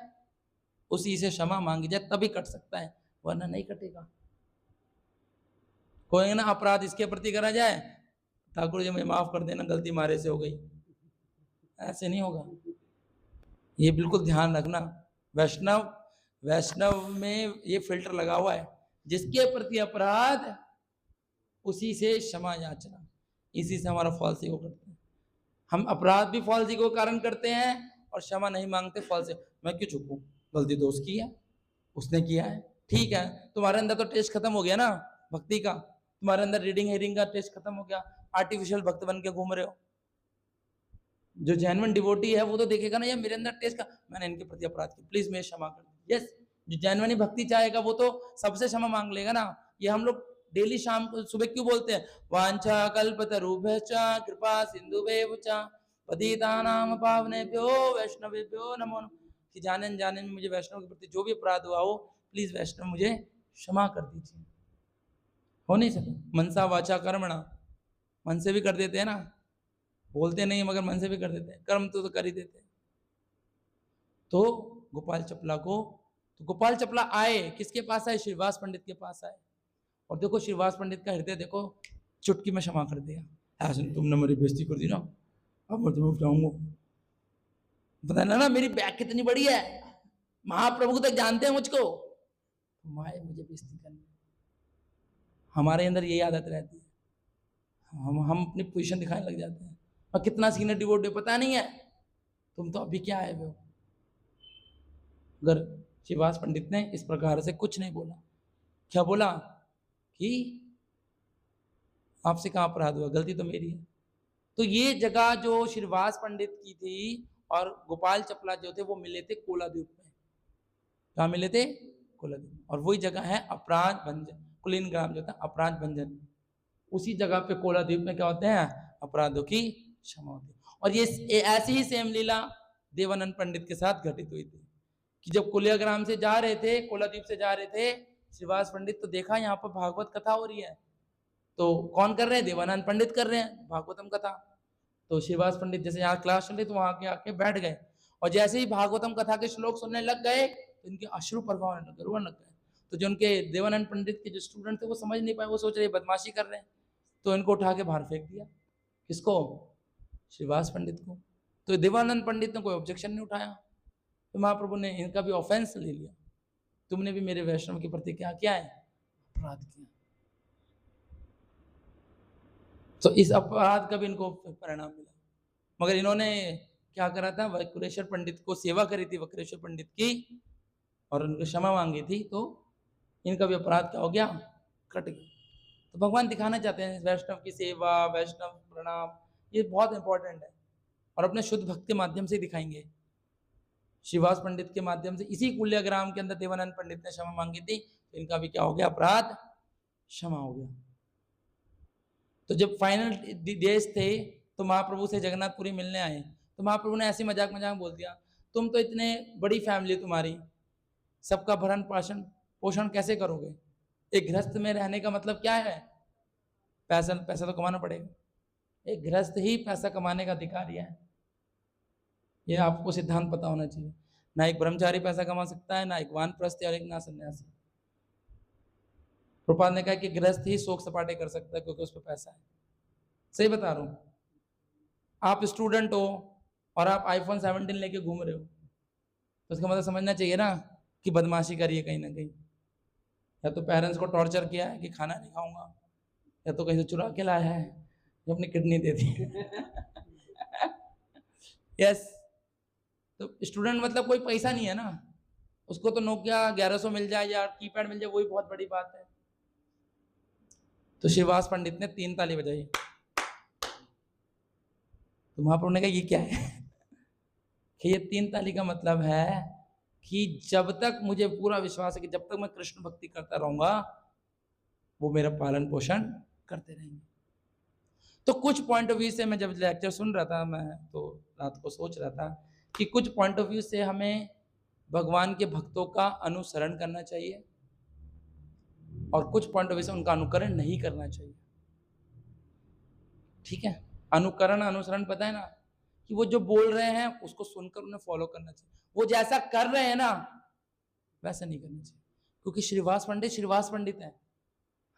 उसी से क्षमा मांगी जाए, तभी कट सकता है, वरना नहीं कटेगा। कोई ना अपराध इसके प्रति करा जाए, ठाकुर जी मुझे माफ कर देना गलती मारे से हो गई, ऐसे नहीं होगा। ये बिल्कुल ध्यान रखना, वैष्णव में ये फिल्टर लगा हुआ है, जिसके प्रति अपराध उसी से क्षमा याचना, इसी से हमारा फॉल्स ईगो करते हैं। हम अपराध भी फॉल्स ईगो के कारण करते हैं और क्षमा नहीं मांगते फॉल्स ईगो, मैं क्यों चुप हूं, गलती तो उसकी है, उसने किया है, ठीक है, तुम्हारे अंदर तो टेस्ट खत्म हो गया ना भक्ति का, तुम्हारे अंदर रीडिंग हेयरिंग का टेस्ट खत्म हो गया, आर्टिफिशियल भक्त बन के घूम रहे हो। जो जेन्युइन डिवोटी है वो तो देखेगा ना, यार मेरे अंदर टेस्ट का, मैंने इनके प्रति अपराध किया, प्लीज मेरे क्षमा कर दो। यस, जो जेन्युइन भक्ति चाहेगा वो तो सबसे क्षमा मांग लेगा ना। ये हम लोग डेली शाम को सुबह क्यों बोलते हैं, वांछा कल्पतरुभ्यश्च कृपा सिंधुभ्येव च पतितानां पावनेभ्यो वैष्णवेभ्यो नमो नमः, कि जाने अनजाने में मुझे वैष्णव के प्रति जो भी अपराध हुआ हो, प्लीज वैष्णव मुझे क्षमा कर दीजिए। हो नहीं सके, मनसा वाचा कर्मणा, मन से भी कर देते हैं ना, बोलते नहीं मगर मन से भी कर देते हैं, कर्म तो कर ही देते हैं। तो गोपाल चपला को, तो गोपाल चपला आए, किसके पास आए, श्रीवास पंडित के पास आए। और देखो श्रीवास पंडित का हृदय देखो चुटकी में क्षमा कर दिया। ऐसे तुमने मेरी बेइज्जती कर दी ना, अब मैं तुम्हें बताऊंगा। बताना ना मेरी बैग कितनी बड़ी है, महाप्रभु तक जानते हैं मुझको, माए मुझे बेइज्जती करनी। हमारे अंदर यही आदत रहती है, हम अपनी पोजीशन दिखाने लग जाते हैं, और कितना सीनियर डिवोटी पता नहीं है, तुम तो अभी क्या आए हुए हो। अगर श्रीवास पंडित ने इस प्रकार से कुछ नहीं बोला, क्या बोला कि आपसे कहाँ अपराध हुआ, गलती तो मेरी है। तो ये जगह जो श्रीवास पंडित की थी और गोपाल चपला जो थे वो मिले थे कोलाद्वीप में। कहाँ मिले थे? कोलाद्वीप। और वही जगह है अपराध भंजन, कुलीन ग्राम जो था अपराध भंजन, उसी जगह पे कोलाद्वीप में क्या होते हैं? अपराधों की क्षमा होती है। और ये ऐसी ही सेम लीला देवानंद पंडित के साथ घटित हुई थी कि जब कुलियाग्राम से जा रहे थे, कोलाद्वीप से जा रहे थे श्रीवास पंडित, तो देखा यहाँ पर भागवत कथा हो रही है। तो कौन कर रहे हैं? देवानंद पंडित कर रहे हैं भागवतम कथा। तो श्रीवास पंडित जैसे यहाँ क्लास चल रही तो वहां के आके बैठ गए, और जैसे ही भागवतम कथा के श्लोक सुनने लग गए तो इनके अश्रु प्रभाव होने लग गए, रोने लग गए। तो जो उनके देवानंद पंडित के जो स्टूडेंट थे वो समझ नहीं पाए, वो सोच रहे बदमाशी कर रहे हैं, तो इनको उठा के बाहर फेंक दिया। किसको? श्रीवास पंडित को। तो देवानंद पंडित ने कोई ऑब्जेक्शन नहीं उठाया, तो महाप्रभु ने इनका भी ऑफेंस ले लिया, तुमने भी मेरे वैष्णव के प्रति क्या किया है? अपराध किया। तो इस अपराध का भी इनको परिणाम मिला। मगर इन्होंने क्या करा था? वक्रेश्वर पंडित को सेवा करी थी, वक्रेश्वर पंडित की, और उनको क्षमा मांगी थी, तो इनका भी अपराध क्या हो गया? कट गया। तो भगवान दिखाना चाहते हैं वैष्णव की सेवा, वैष्णव प्रणाम, ये बहुत इंपॉर्टेंट है, और अपने शुद्ध भक्त के माध्यम से दिखाएंगे। श्रीवास पंडित के माध्यम से, इसी कुल्याग्राम के अंदर देवानंद पंडित ने क्षमा मांगी थी, तो इनका भी क्या हो गया? अपराध क्षमा हो गया। तो जब फाइनल डेज थे तो महाप्रभु से जगन्नाथपुरी मिलने आए, तो महाप्रभु ने ऐसे मजाक मजाक बोल दिया, तुम तो इतने बड़ी फैमिली तुम्हारी, सबका भरण पोषण कैसे करोगे? एक गृहस्थ में रहने का मतलब क्या है? पैसा तो कमाना पड़ेगा। एक गृहस्थ ही पैसा कमाने का अधिकारी है, ये आपको सिद्धांत पता होना चाहिए। ना एक ब्रह्मचारी पैसा कमा सकता है, ना एक वानप्रस्थी, और एक ना सन्यासी। प्रभुपाद ने कहा कि गृहस्थ ही शोक सपाटे कर सकता है, क्योंकि उस पर पैसा है। सही बता रहा हूं। आप स्टूडेंट हो और आप आईफोन 17 लेके घूम रहे हो, तो उसका मतलब समझना चाहिए ना कि बदमाशी करिए कहीं ना कहीं, या तो पेरेंट्स को टॉर्चर किया है कि खाना नहीं खाऊंगा, या तो कहीं से चुरा के लाया है जो अपनी किडनी दे दी। यस। तो स्टूडेंट मतलब कोई पैसा नहीं है ना, उसको तो नोकिया 1100 मिल जाए या कीपैड मिल जाए, वही बहुत बड़ी बात है। तो श्रीवास पंडित ने 3 ताली बजाई, तो महाप्रभु ने कहा ये क्या है? कि ये 3 ताली का मतलब है कि जब तक मुझे पूरा विश्वास है कि जब तक मैं कृष्ण भक्ति करता रहूंगा, वो मेरा पालन पोषण करते रहेंगे। तो कुछ पॉइंट ऑफ व्यू से मैं जब लेक्चर सुन रहा था, मैं तो रात को सोच रहा था कि कुछ पॉइंट ऑफ व्यू से हमें भगवान के भक्तों का अनुसरण करना चाहिए, और कुछ पॉइंट ऑफ व्यू से उनका अनुकरण नहीं करना चाहिए। ठीक है? अनुसरण पता है ना, कि वो जो बोल रहे हैं उसको सुनकर उन्हें फॉलो करना चाहिए, वो जैसा कर रहे हैं ना वैसा नहीं करना चाहिए। क्योंकि श्रीवास पंडित है,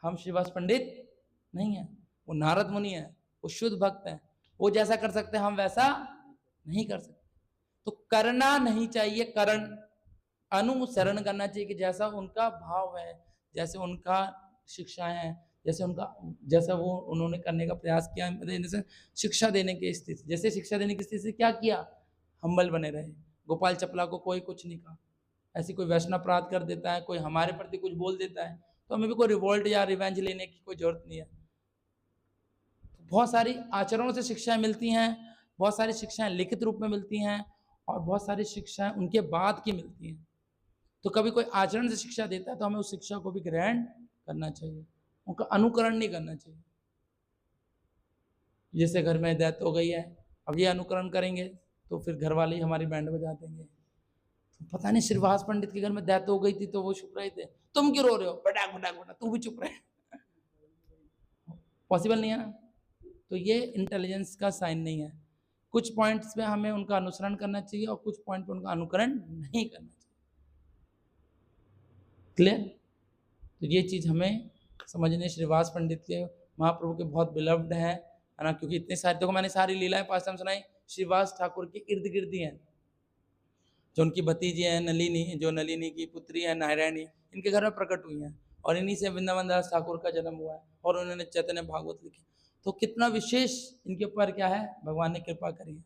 हम श्रीवास पंडित नहीं है, वो नारद मुनि है, वो शुद्ध भक्त है, वो जैसा कर सकते हैं हम वैसा नहीं कर सकते। तो करना नहीं चाहिए करण, अनुसरण करना चाहिए कि जैसा उनका भाव है, जैसे उनका शिक्षा है, जैसा वो उन्होंने करने का प्रयास किया, जैसे शिक्षा देने की स्थिति, जैसे शिक्षा देने की स्थिति से क्या किया? हम्बल बने रहे। गोपाल चपला को कोई कुछ नहीं कहा। ऐसी कोई वैष्णव अपराध कर देता है, कोई हमारे प्रति कुछ बोल देता है, तो हमें भी कोई रिवोल्ट या रिवेंज लेने की कोई जरूरत नहीं है। बहुत सारी आचरणों से शिक्षाएं मिलती हैं, बहुत सारी शिक्षाएं लिखित रूप में मिलती हैं, और बहुत सारी शिक्षाएं उनके बाद की मिलती हैं। तो कभी कोई आचरण से शिक्षा देता है तो हमें उस शिक्षा को भी ग्रहण करना चाहिए, उनका अनुकरण नहीं करना चाहिए। जैसे घर में डेथ हो गई है, अब ये अनुकरण करेंगे तो फिर घर वाले ही हमारी बैंड बजा देंगे। तो पता नहीं श्रीवास पंडित के घर में डेथ हो गई थी तो वो चुप रहे थे, तुम क्यों रो रहे हो? बेटा तू भी चुप रहे। पॉसिबल नहीं है ना। तो ये इंटेलिजेंस का साइन नहीं है। कुछ पॉइंट्स पे हमें उनका अनुसरण करना चाहिए और कुछ पॉइंट पे उनका अनुकरण नहीं करना चाहिए। क्लियर? तो ये चीज हमें समझने, श्रीवास पंडित के महाप्रभु के बहुत बिलव्ड हैं, है ना, क्योंकि इतने सारे, देखो मैंने सारी लीलाएं पास टाइम सुनाई, श्रीवास ठाकुर के इर्द गिर्द ही हैं। जो उनकी भतीजी है नलिनी, जो नलिनी की पुत्री है नारायणी, इनके घर में प्रकट हुई हैं, और इन्हीं से वृंदावन दास ठाकुर का जन्म हुआ है, और उन्होंने चैतन्य भागवत लिखी। तो कितना विशेष इनके ऊपर क्या है, भगवान ने कृपा करी है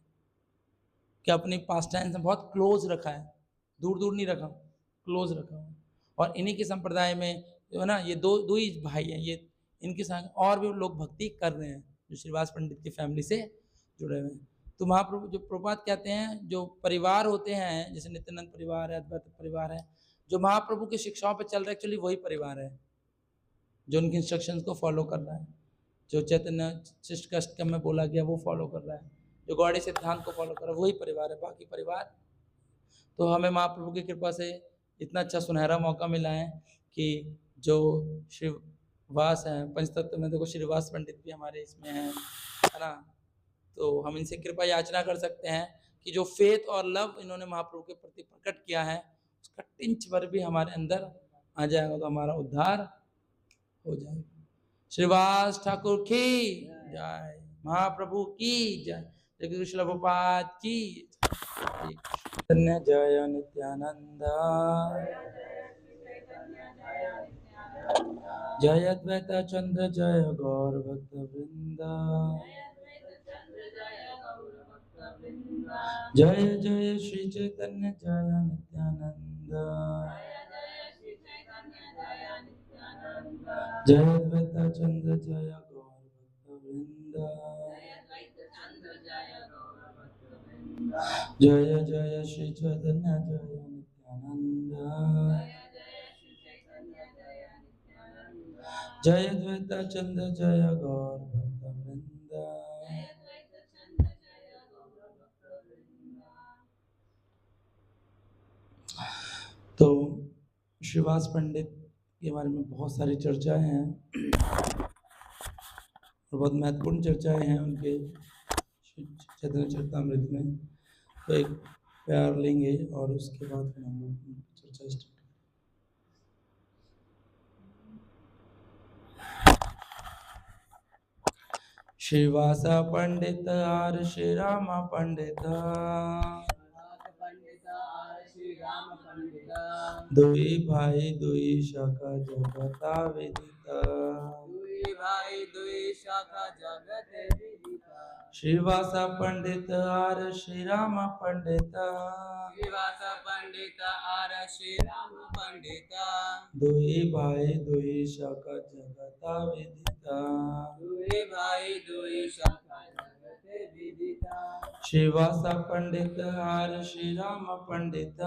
कि अपनी पास टाइम से बहुत क्लोज रखा है, दूर दूर नहीं रखा, क्लोज रखा है। और इन्हीं के संप्रदाय में जो है ना, ये दो ही भाई हैं, ये इनके साथ और भी लोग भक्ति कर रहे हैं जो श्रीवास पंडित की फैमिली से जुड़े हुए हैं। तो महाप्रभु जो प्रभुपाद कहते हैं, जो परिवार होते हैं, जैसे नित्यानंद परिवार है, अद्वैत परिवार है, जो महाप्रभु की शिक्षाओं पे चल रहे, एक्चुअली वही परिवार है जो उनकी इंस्ट्रक्शंस को फॉलो कर रहा है, जो चैतन्य शिष्ट का अष्टकम में बोला गया वो फॉलो कर रहा है, जो गौड़ी सिद्धांत को फॉलो कर रहा है, वही परिवार है, बाकी परिवार। तो हमें महाप्रभु की कृपा से इतना अच्छा सुनहरा मौका मिला है कि जो श्रीवास हैं, पंचतत्व में देखो श्रीवास पंडित भी हमारे इसमें हैं, है ना, तो हम इनसे कृपा याचना कर सकते हैं कि जो फेथ और लव इन्होंने महाप्रभु के प्रति प्रकट किया है, उसका टिंच भर भी हमारे अंदर आ जाएगा तो हमारा उद्धार हो जाएगा। श्रीवास ठाकुर की जय, महाप्रभु की जय, जय कृष्ण प्रभुपाद की जय, जय नित्यानंद, जय अद्वैत चंद्र, जय गौर भक्त वृंद, जय जय श्री चैतन्य, जय नित्यानंद, जय अद्वैत चंद्र, जय गौर भक्त वृंद, जय जय श्री चैतन्य, जय नित्यानंद, जय अद्वैत चंद्र, जय गौर भक्त वृंद। तो श्रीवास पंडित के बारे में बहुत सारी चर्चाएं हैं और बहुत महत्वपूर्ण चर्चाएं हैं उनके चैतन्य चरितामृत में। तो एक प्यार लेंगे और उसके बाद फिर हम लोग चर्चा स्टार्ट। श्रीवास पंडित आर श्री राम पंडित, दुई भाई दुई शाखा जगता विदिता, श्रीवास पंडित आर श्री राम पंडित, दुई भाई दुई शाखा जगता विदिता, श्रीवास पंडित आर श्री राम पंडित,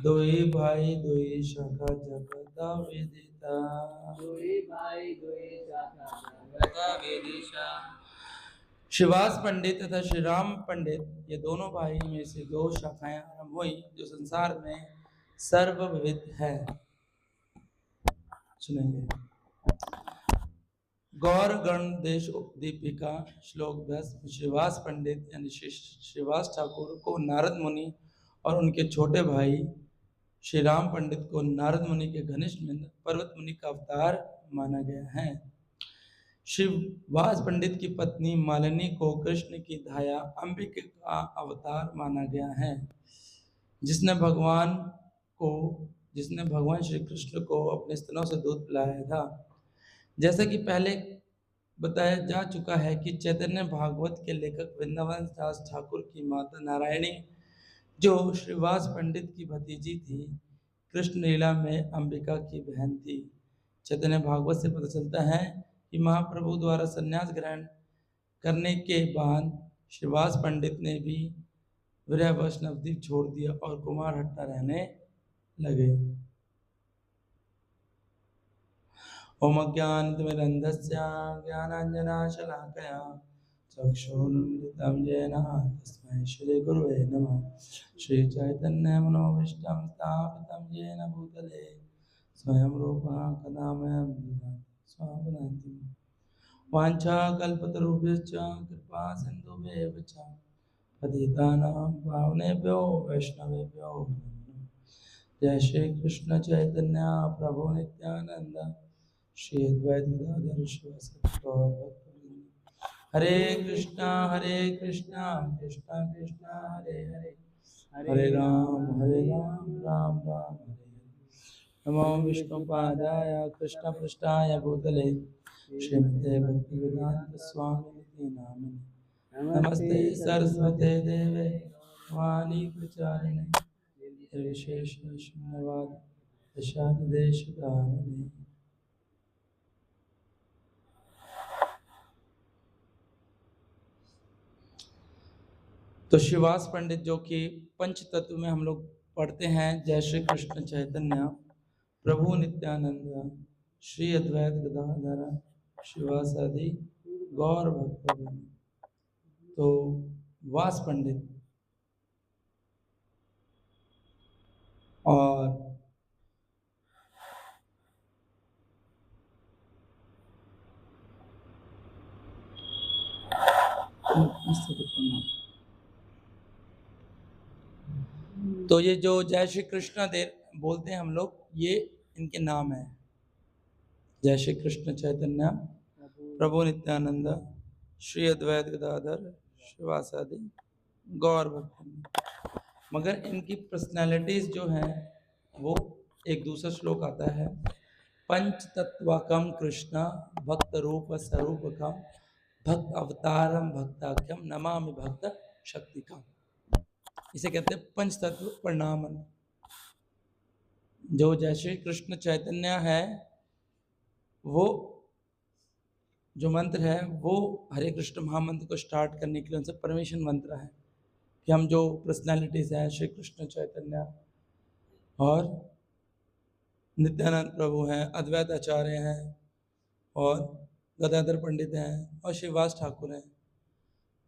दुई भाई दुई शाखा जगता विदिता, श्रीवास पंडित तथा श्री राम पंडित ये दोनों भाई में से दो शाखाएं आरंभ हुई जो संसार में सर्वविदित है। सुनेंगे। गौर गण देश दीपिका श्लोक 10। श्रीवास पंडित यानी श्रीवास ठाकुर को नारद मुनि और उनके छोटे भाई श्री राम पंडित को नारद मुनि के घनिष्ठ मित्र पर्वत मुनि का अवतार माना गया है। श्रीवास पंडित की पत्नी मालिनी को कृष्ण की धाया अंबिका का अवतार माना गया है, जिसने भगवान श्री कृष्ण को अपने स्तनों से दूध पिलाया था। जैसा कि पहले बताया जा चुका है कि चैतन्य भागवत के लेखक वृंदावन दास ठाकुर की माता नारायणी, जो श्रीवास पंडित की भतीजी थी, कृष्ण लीला में अंबिका की बहन थी। चैतन्य भागवत से पता चलता है कि महाप्रभु द्वारा संन्यास ग्रहण करने के बाद श्रीवास पंडित ने भी विरहवश नवद्वीप छोड़ दिया और कुमारहट्टा रहने लगे। ओम अज्ञानतिमिरन्धस्य ज्ञानाञ्जनशलाकया चक्षुरुन्मिलितं येन तस्मै श्री गुरुवे नमः। श्री चैतन्य मनोभीष्टं स्थापितं येन भूतले स्वयं रूपः कदा मह्यं ददाति स्वपदान्तिं। वाञ्छाकल्पतरुभ्यश्च कृपा सिन्धुभ्येव च पतितानां पावनेभ्यो वैष्णवेभ्यो नमो नमः। जय श्री कृष्ण चैतन्य प्रभु नित्यानंद श्री अद्वैत गदाधर शिवासादि गौर भक्तवृंद। हरे कृष्णा कृष्णा कृष्णा हरे हरे, हरे राम राम राम हरे हरे। नमो विष्णुपादाय कृष्णपृष्ठाय भूतले श्रीमते भक्तिवेदांत स्वामिनिति नामिने। नमस्ते सरस्वते देवे वाणी प्रचारिणे निर्विशेष शून्यवाद दशादेशकारिणे। तो शिवास पंडित जो कि पंच तत्व में हम लोग पढ़ते हैं, जय श्री कृष्ण चैतन्य प्रभु नित्यानंद श्री अद्वैत गदाधर शिवासादि गौर भक्तवृंद। तो वास पंडित और तो ये जो जय श्री कृष्ण देव बोलते हैं हम लोग, ये इनके नाम है। जय श्री कृष्ण चैतन्य प्रभु नित्यानंद श्री अद्वैत गदाधर शिवासादि गौर भक्तवृंद। मगर इनकी पर्सनालिटीज जो हैं वो एक दूसरा श्लोक आता है, पंच तत्वकम कृष्ण भक्त रूप स्वरूपकम भक्त अवतारम भक्ताख्यम नमामि भक्त शक्तिकम। इसे कहते हैं पंच तत्व प्रणाम। जो जय श्री कृष्ण चैतन्य है, वो जो मंत्र है वो हरे कृष्ण महामंत्र को स्टार्ट करने के लिए उनसे परमिशन मंत्र है कि हम जो पर्सनालिटीज हैं श्री कृष्ण चैतन्य और नित्यानंद प्रभु हैं, अद्वैत आचार्य हैं और गदाधर पंडित हैं और श्रीवास ठाकुर हैं,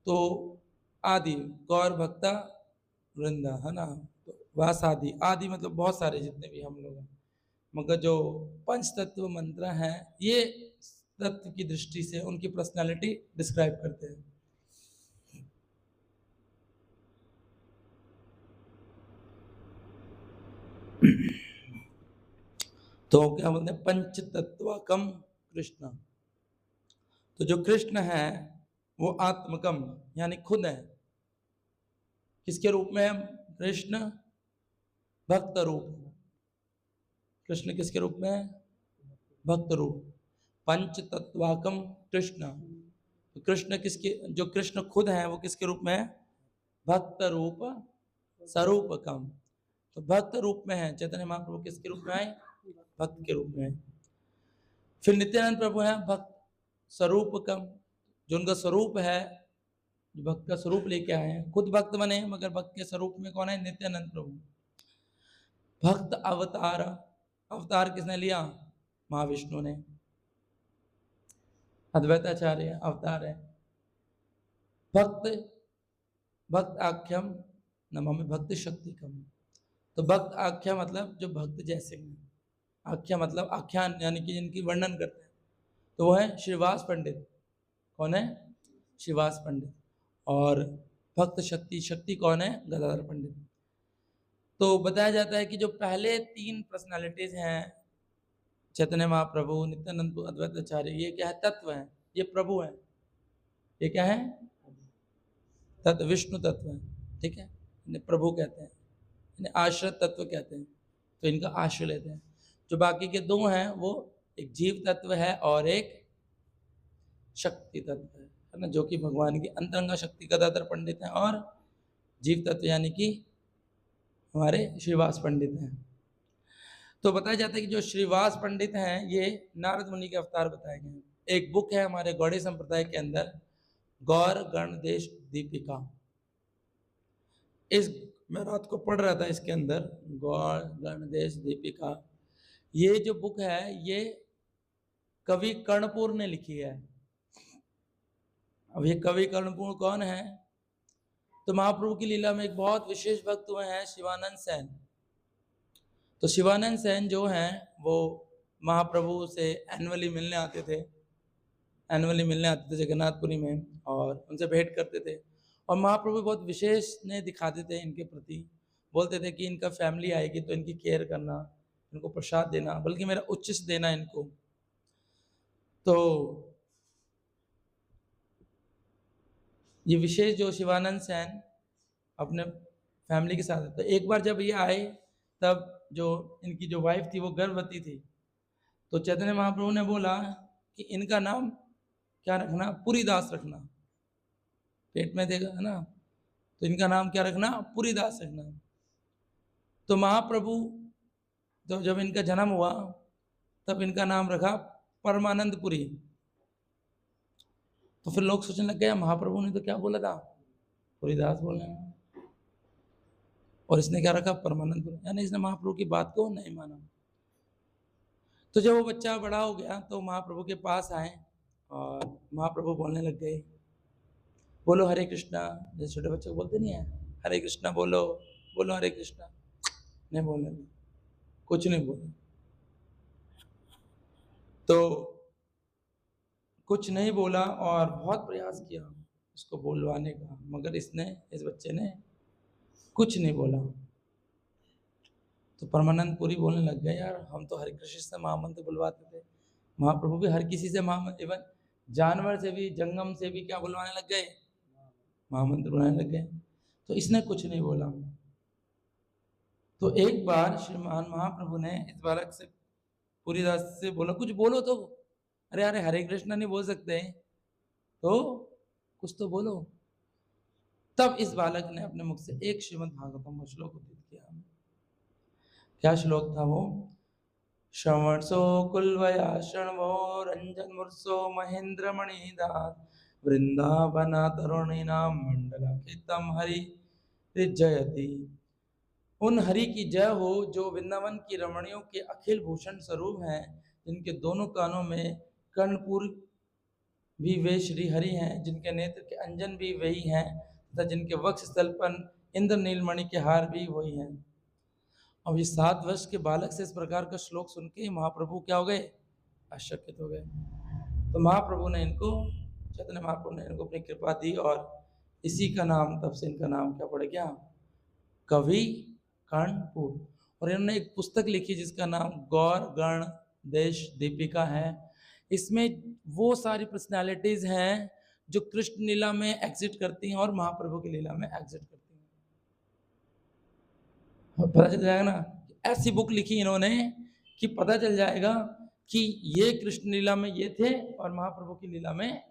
तो आदि गौर भक्ता वृंदा है ना। तो वास आदि, आदि मतलब बहुत सारे जितने भी हम लोग हैं। मगर जो पंच तत्व मंत्र हैं ये तत्व की दृष्टि से उनकी पर्सनालिटी डिस्क्राइब करते हैं। तो क्या बोलते हैं, पंच तत्वकम कृष्ण। तो जो कृष्ण है वो आत्मकम यानी खुद है। किसके रूप में है कृष्ण? भक्त रूप। कृष्ण किसके रूप में है? भक्त रूप। पंच तत्वाकम कृष्ण, तो कृष्ण किसके, जो कृष्ण खुद है वो किसके रूप में है? भक्त रूप स्वरूपकम। तो भक्त रूप में है चैतन्य महाप्रभु, किसके रूप में आए? भक्त के रूप में। फिर नित्यानंद प्रभु है भक्त स्वरूपकम, जो उनका स्वरूप है, जो भक्त का स्वरूप लेके आए हैं, खुद भक्त बने मगर भक्त के स्वरूप में कौन है? नित्यानंद प्रभु। भक्त अवतार, अवतार किसने लिया? महाविष्णु ने। अद्वैताचार्य अवतार है। भक्त, भक्त आख्यम नमामि भक्त शक्तिकम। तो भक्त आख्या मतलब जो भक्त जैसे हैं, आख्या मतलब आख्यान यानी कि जिनकी वर्णन करते हैं, तो वो है श्रीवास पंडित। कौन है? श्रीवास पंडित। और भक्त शक्ति, शक्ति कौन है? गदाधर पंडित। तो बताया जाता है कि जो पहले तीन पर्सनालिटीज हैं चैतन्य महाप्रभु, नित्यानंद, अद्वैत आचार्य, ये क्या है? तत्व हैं, ये प्रभु हैं। ये क्या है? तत्व, विष्णु तत्व है। ठीक है, इन्हें प्रभु कहते हैं, इन्हें आश्रित तत्व कहते हैं, तो इनका आश्रय लेते हैं। जो बाकी के दो हैं वो एक जीव तत्व है और एक शक्ति तत्व है ना, जो कि भगवान की अंतरंगा शक्ति गदाधर पंडित हैं और जीव तत्व यानी कि हमारे श्रीवास पंडित हैं। तो बताया जाता है कि जो श्रीवास पंडित हैं ये नारद मुनि के अवतार बताए गए हैं। एक बुक है हमारे गौड़ी संप्रदाय के अंदर, गौर गणदेश दीपिका। इस मैं रात को पढ़ रहा था, इसके अंदर गौर गणदेश दीपिका, ये जो बुक है ये कवि कर्णपुर ने लिखी है। अब ये कवि कर्णपुर कौन है? तो महाप्रभु की लीला में एक बहुत विशेष भक्त हुए हैं शिवानंद सेन। तो शिवानंद सेन जो हैं वो महाप्रभु से एनुअली मिलने आते थे, जगन्नाथपुरी में, और उनसे भेंट करते थे। और महाप्रभु बहुत विशेष ने दिखाते थे इनके प्रति, बोलते थे कि इनका फैमिली आएगी तो इनकी केयर करना, इनको प्रसाद देना, बल्कि मेरा उच्चिष्ट देना इनको। तो ये विशेष जो शिवानंद सैन अपने फैमिली के साथ है। तो एक बार जब ये आए, तब जो इनकी जो वाइफ थी वो गर्भवती थी। तो चैतन्य महाप्रभु ने बोला कि इनका नाम क्या रखना, पुरीदास रखना। पेट में देगा है ना, तो इनका नाम क्या रखना, पुरीदास रखना। तो महाप्रभु तो जब इनका जन्म हुआ तब इनका नाम रखा परमानंदपुरी। तो फिर लोग सोचने लग गए महाप्रभु ने तो क्या बोला था, पुरीदास बोलना है, और इसने क्या रखा, परमानंदपुरी, यानी इसने महाप्रभु की बात को नहीं माना। तो जब वो बच्चा बड़ा हो गया तो महाप्रभु के पास आए और महाप्रभु बोलने लग गए, बोलो हरे कृष्णा, जैसे छोटे बच्चे को बोलते नहीं है, हरे कृष्णा बोलो, बोलो हरे कृष्णा, नहीं बोलने, कुछ नहीं बोले। तो कुछ नहीं बोला और बहुत प्रयास किया उसको बोलवाने का, मगर इस बच्चे ने कुछ नहीं बोला। तो परमानंदपुरी बोलने लग गए, यार हम तो हरे कृष्ण से महामंत्र बुलवाते थे, महाप्रभु भी हर किसी से महामंत्र, इवन जानवर से भी, जंगम से भी क्या बुलवाने लग गए, महामंत्र बुलाने लग गए। तो इसने कुछ नहीं बोला। तो एक बार श्रीमान महाप्रभु ने इस बालक से, पुरीदास से बोला, कुछ बोलो तो, अरे अरे हरे कृष्ण नहीं बोल सकते तो कुछ तो बोलो। तब इस बालक ने अपने मुख से एक श्रीमद् भागवतम का श्लोक उद्धृत किया। क्या श्लोक था वो, श्रवणसो कुलवया शृण्वो रंजन मुर्सो महेंद्र मणिदात वृंदावना तरुणीनाम मंडलाखितम हरि जयति। उन हरि की जय हो जो वृंदावन की रमणियों के अखिल भूषण स्वरूप हैं, जिनके दोनों कानों में कर्णपुर भी वे श्री हरि हैं, जिनके नेत्र के अंजन भी वही हैं, तथा जिनके वक्ष स्थल पर इंद्र नीलमणि के हार भी वही हैं। अब ये 7 वर्ष के बालक से इस प्रकार का श्लोक सुन के महाप्रभु क्या हो गए, आश्चर्यचकित हो गए। तो महाप्रभु ने इनको, चैतन्य महाप्रभु ने इनको अपनी कृपा दी और इसी का नाम, तब से इनका नाम क्या पड़ गया, कवि कर्णपुर। और इन्होंने एक पुस्तक लिखी जिसका नाम गौर गण देश दीपिका है। इसमें वो सारी पर्सनालिटीज हैं जो कृष्ण लीला में एग्जिट करती हैं और महाप्रभु की लीला में एग्जिट करती हैं। पता चल जाएगा ना, ऐसी बुक लिखी इन्होंने कि पता चल जाएगा कि ये कृष्ण लीला में ये थे और महाप्रभु की लीला में